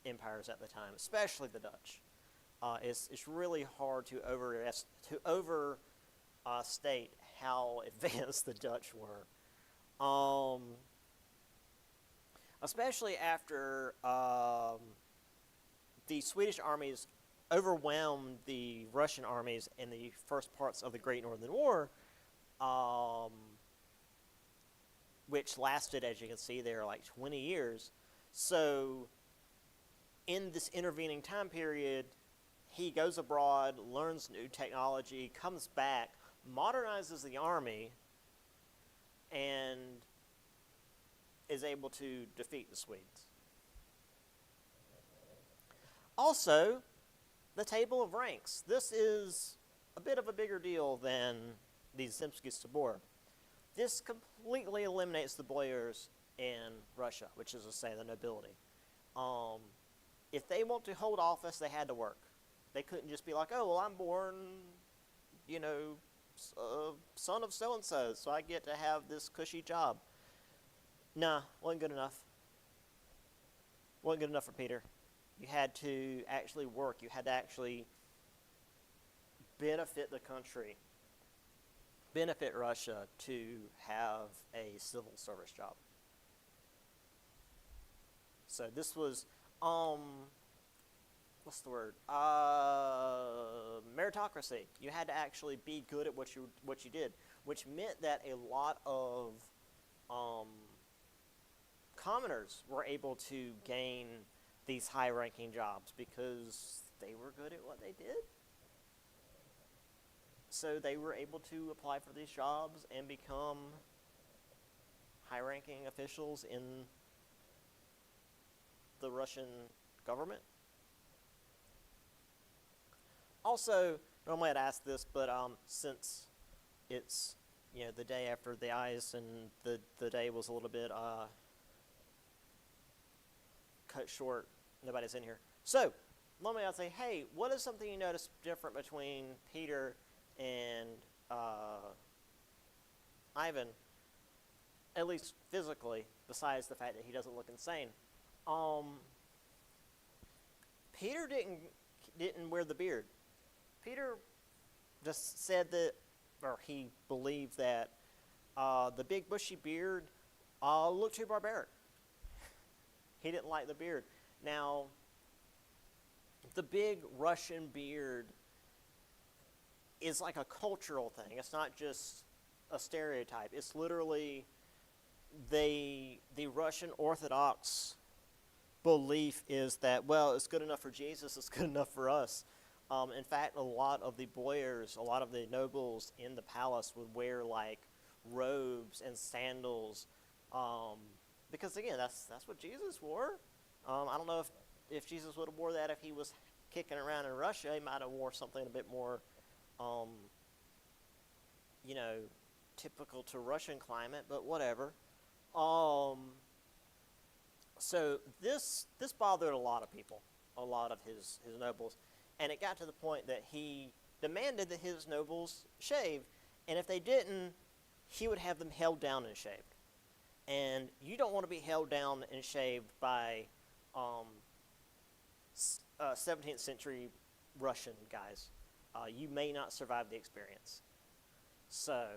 empires at the time, especially the Dutch. It's really hard to overstate how advanced the Dutch were. Especially after the Swedish armies overwhelmed the Russian armies in the first parts of the Great Northern War, which lasted, as you can see there, like 20 years. So in this intervening time period, he goes abroad, learns new technology, comes back, modernizes the army, and is able to defeat the Swedes. Also, the table of ranks. This is a bit of a bigger deal than the Zemsky Sobor. This completely eliminates the boyars in Russia, which is to say the nobility. If they want to hold office, they had to work. They couldn't just be like, oh, well, I'm born, son of so-and-so, so I get to have this cushy job. Nah, wasn't good enough. Wasn't good enough for Peter. You had to actually work. You had to actually benefit the country, benefit Russia to have a civil service job. So this was, what's the word? Meritocracy. You had to actually be good at what you did, which meant that a lot of commoners were able to gain these high-ranking jobs because they were good at what they did. So they were able to apply for these jobs and become high-ranking officials in the Russian government. Also, normally I'd ask this, but since it's the day after the ice and the day was a little bit cut short, nobody's in here. So, normally I'd say, hey, what is something you notice different between Peter and Ivan, at least physically, besides the fact that he doesn't look insane? Peter didn't wear the beard. Peter just said that, or he believed that the big bushy beard looked too barbaric. He didn't like the beard. Now, the big Russian beard is like a cultural thing. It's not just a stereotype. It's literally the Russian Orthodox belief is that, well, it's good enough for Jesus, it's good enough for us. In fact, a lot of the boyars, a lot of the nobles in the palace would wear like robes and sandals, because again, that's what Jesus wore. I don't know if Jesus would have wore that if he was kicking around in Russia. He might have wore something a bit more, you know, typical to Russian climate, but whatever. So this bothered a lot of people, a lot of his nobles, and it got to the point that he demanded that his nobles shave, and if they didn't, he would have them held down and shaved. And you don't want to be held down and shaved by 17th century Russian guys. You may not survive the experience. So,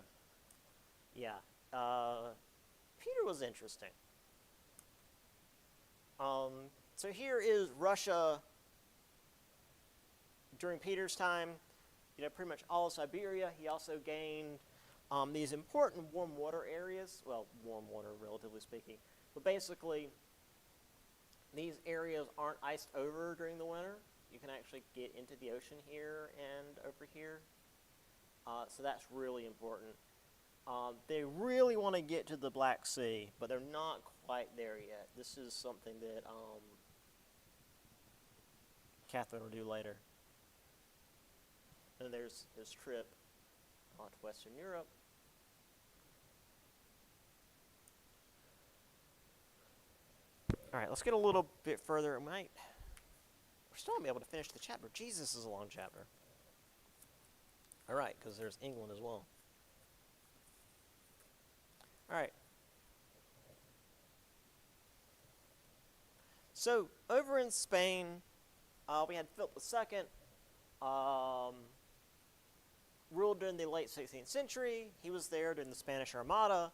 yeah, Peter was interesting. So here is Russia during Peter's time. You know, pretty much all of Siberia. He also gained these important warm water areas. Well, warm water, relatively speaking. But basically, these areas aren't iced over during the winter. You can actually get into the ocean here and over here. So that's really important. They really want to get to the Black Sea, but they're not quite there yet. This is something that Catherine will do later. And there's his trip to Western Europe. All right, let's get a little bit further. We're still going to be able to finish the chapter. Jesus is a long chapter. All right, because there's England as well. All right. So over in Spain, we had Philip II, ruled during the late 16th century. He was there during the Spanish Armada.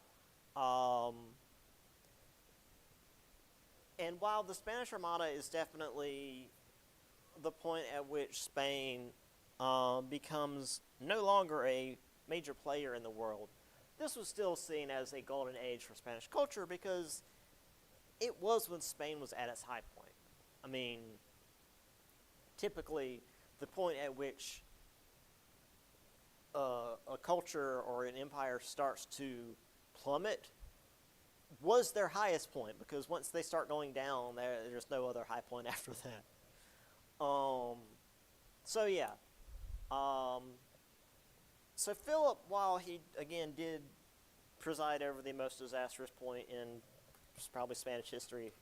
And while the Spanish Armada is definitely the point at which Spain becomes no longer a major player in the world, this was still seen as a golden age for Spanish culture because it was when Spain was at its high point. I mean, typically, the point at which a culture or an empire starts to plummet was their highest point, because once they start going down, there's no other high point after that. So yeah. So Philip, while he, again, did preside over the most disastrous point in probably Spanish history,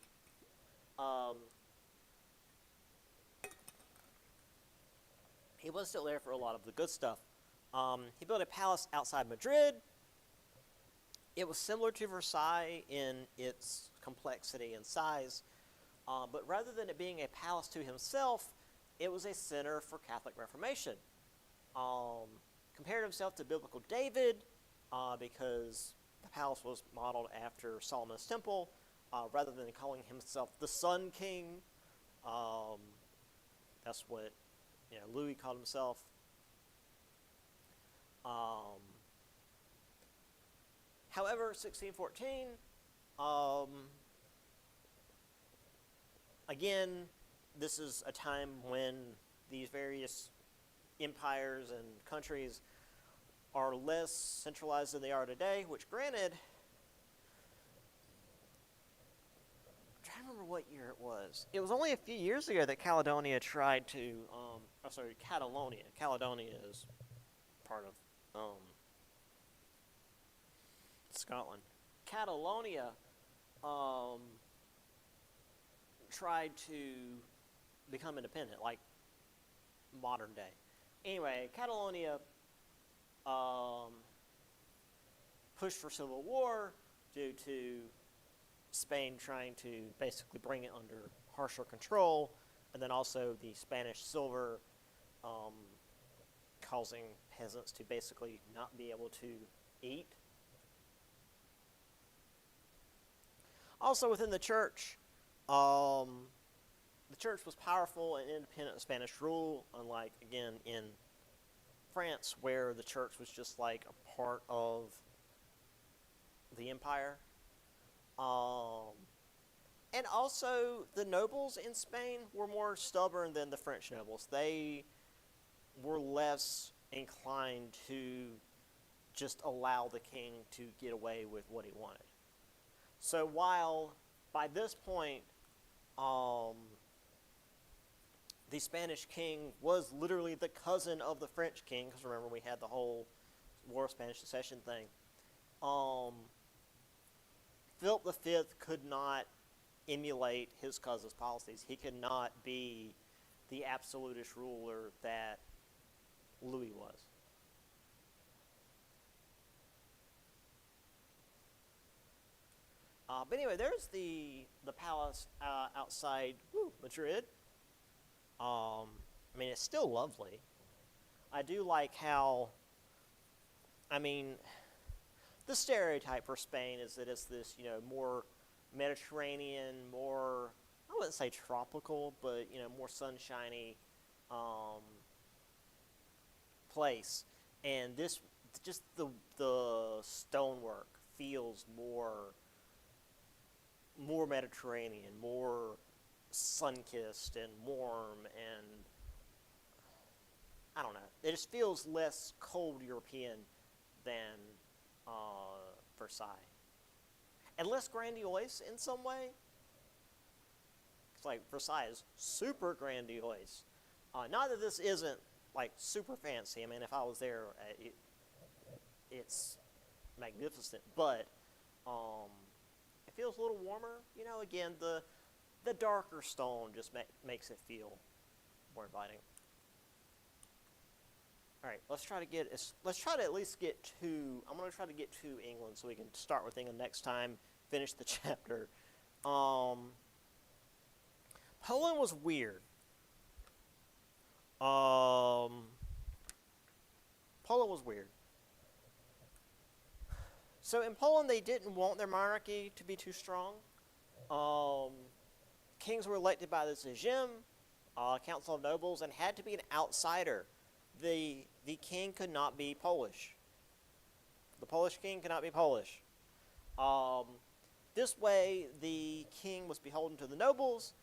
he was still there for a lot of the good stuff. He built a palace outside Madrid. It was similar to Versailles in its complexity and size, but rather than it being a palace to himself, it was a center for Catholic Reformation. Compared himself to biblical David, because the palace was modeled after Solomon's temple, rather than calling himself the Sun King. That's what Louis called himself. However, 1614, again, this is a time when these various empires and countries are less centralized than they are today, which granted, I'm trying to remember what year it was. It was only a few years ago that Caledonia tried to, Catalonia. Caledonia is part of Scotland. Catalonia tried to become independent, like modern day. Anyway, Catalonia pushed for civil war due to Spain trying to basically bring it under harsher control, and then also the Spanish silver causing peasants to basically not be able to eat. Also within the church was powerful and independent of Spanish rule, unlike, again, in France, where the church was just like a part of the empire. And also, the nobles in Spain were more stubborn than the French nobles. They were less inclined to just allow the king to get away with what he wanted. So while by this point, the Spanish king was literally the cousin of the French king, because remember we had the whole War of Spanish Succession thing, Philip V could not emulate his cousin's policies. He could not be the absolutist ruler that Louis was. But anyway, there's the palace outside Madrid. I mean, it's still lovely. I do like how, I mean, the stereotype for Spain is that it's this, more Mediterranean, more, I wouldn't say tropical, but, more sunshiny place. And this, just the stonework feels more Mediterranean, more sun-kissed and warm, and I don't know. It just feels less cold European than Versailles, and less grandiose in some way. It's like Versailles is super grandiose. Not that this isn't like super fancy. I mean, if I was there, it's magnificent, but it feels a little warmer. Again, the darker stone just makes it feel more inviting. All right, let's try to at least get to. I'm going to try to get to England so we can start with England next time. Finish the chapter. Poland was weird. Poland was weird. So in Poland, they didn't want their monarchy to be too strong. Kings were elected by the Sejm, Council of Nobles, and had to be an outsider. The king could not be Polish. The Polish king could not be Polish. This way, the king was beholden to the nobles,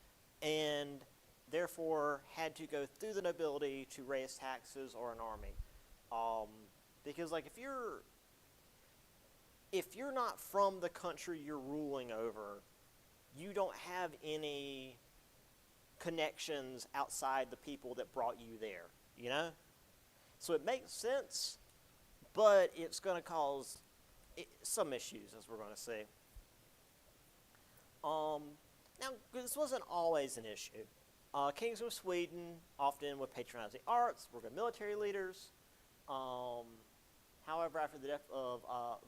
and therefore had to go through the nobility to raise taxes or an army. Because, like, if you're not from the country you're ruling over, you don't have any connections outside the people that brought you there, So it makes sense, but it's going to cause some issues, as we're going to see. Now, this wasn't always an issue. Kings of Sweden often would patronize the arts, were good military leaders. However, after the death of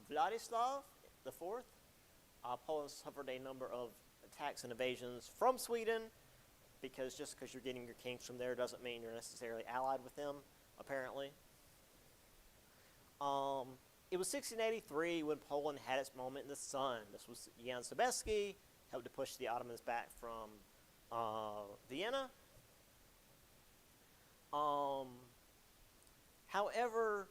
Vladislav IV, Poland suffered a number of attacks and invasions from Sweden, because just because you're getting your kings from there doesn't mean you're necessarily allied with them, apparently. It was 1683 when Poland had its moment in the sun. This was Jan Sobieski, helped to push the Ottomans back from Vienna. However,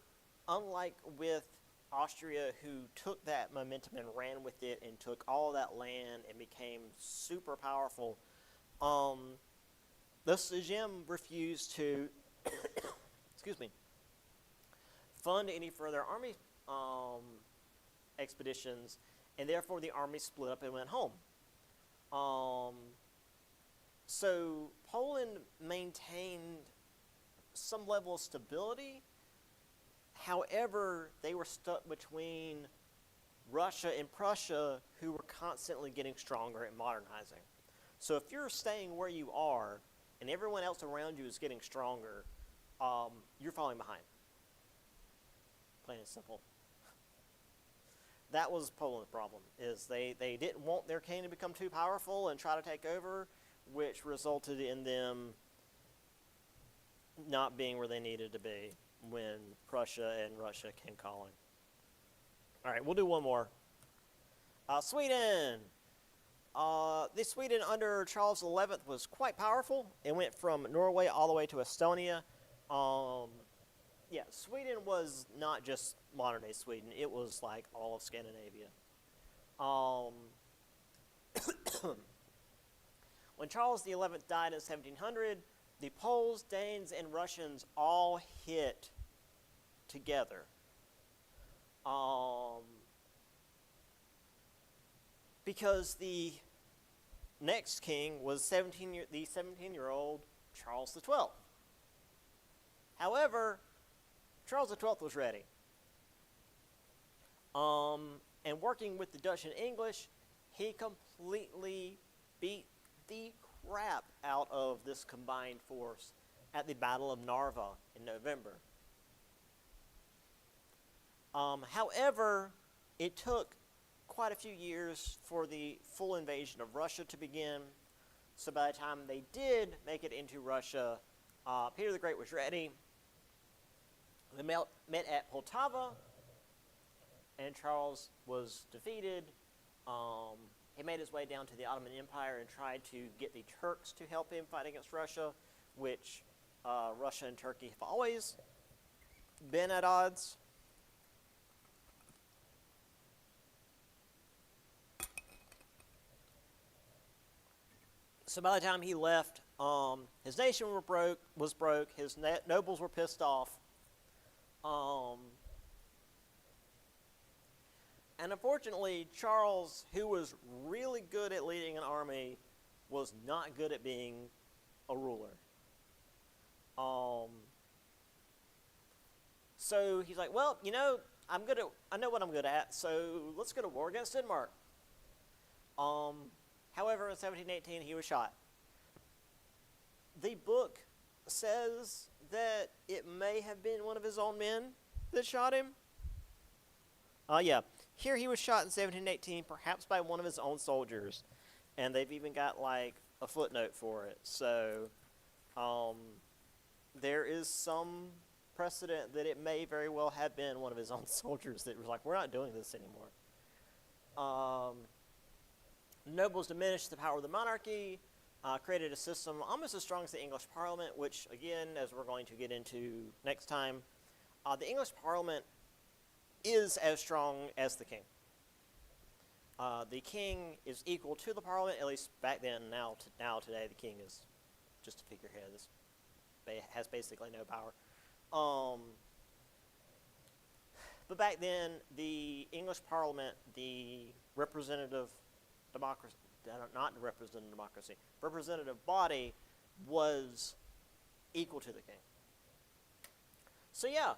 unlike with Austria, who took that momentum and ran with it and took all that land and became super powerful, the Sejm refused to fund any further army expeditions, and therefore the army split up and went home. So Poland maintained some level of stability. However, they were stuck between Russia and Prussia, who were constantly getting stronger and modernizing. So if you're staying where you are and everyone else around you is getting stronger, you're falling behind. Plain and simple. That was Poland's problem, is they didn't want their king to become too powerful and try to take over, which resulted in them not being where they needed to be when Prussia and Russia came calling. All right, we'll do one more. Sweden. The Sweden under Charles XI was quite powerful. It went from Norway all the way to Estonia. Sweden was not just modern-day Sweden. It was like all of Scandinavia. When Charles XI died in 1700, the Poles, Danes, and Russians all hit together. Because the next king was the 17-year-old Charles XII. However, Charles XII was ready. And working with the Dutch and English, he completely beat the crap out of this combined force at the Battle of Narva in November. However, it took quite a few years for the full invasion of Russia to begin. So by the time they did make it into Russia, Peter the Great was ready. They met at Poltava, and Charles was defeated. He made his way down to the Ottoman Empire and tried to get the Turks to help him fight against Russia, which Russia and Turkey have always been at odds. So by the time he left, his nation was broke. His nobles were pissed off. And unfortunately, Charles, who was really good at leading an army, was not good at being a ruler. So he's like, well, I know what I'm good at, so let's go to war against Denmark. However, in 1718, he was shot. The book says that it may have been one of his own men that shot him. Here he was shot in 1718, perhaps by one of his own soldiers. And they've even got, like, a footnote for it. So, there is some precedent that it may very well have been one of his own soldiers that was like, we're not doing this anymore. Nobles diminished the power of the monarchy, created a system almost as strong as the English Parliament, which, again, as we're going to get into next time, the English Parliament is as strong as the king. The king is equal to the Parliament, at least back then. Now today, the king is just a figurehead. Has basically no power. But back then, the English Parliament, the representative democracy, not representative democracy, representative body, was equal to the king. So yeah,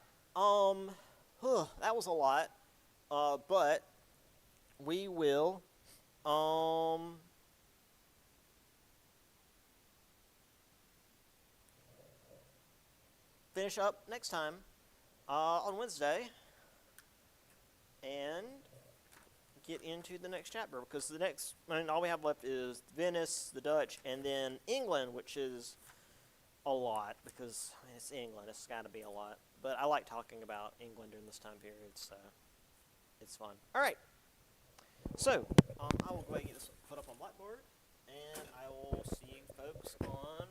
that was a lot, but we will finish up next time on Wednesday and get into the next chapter, because all we have left is Venice, the Dutch, and then England, which is a lot, because it's England. It's got to be a lot. But I like talking about England during this time period, so it's fun. All right. So I will go ahead and get this put up on Blackboard, and I will see you folks on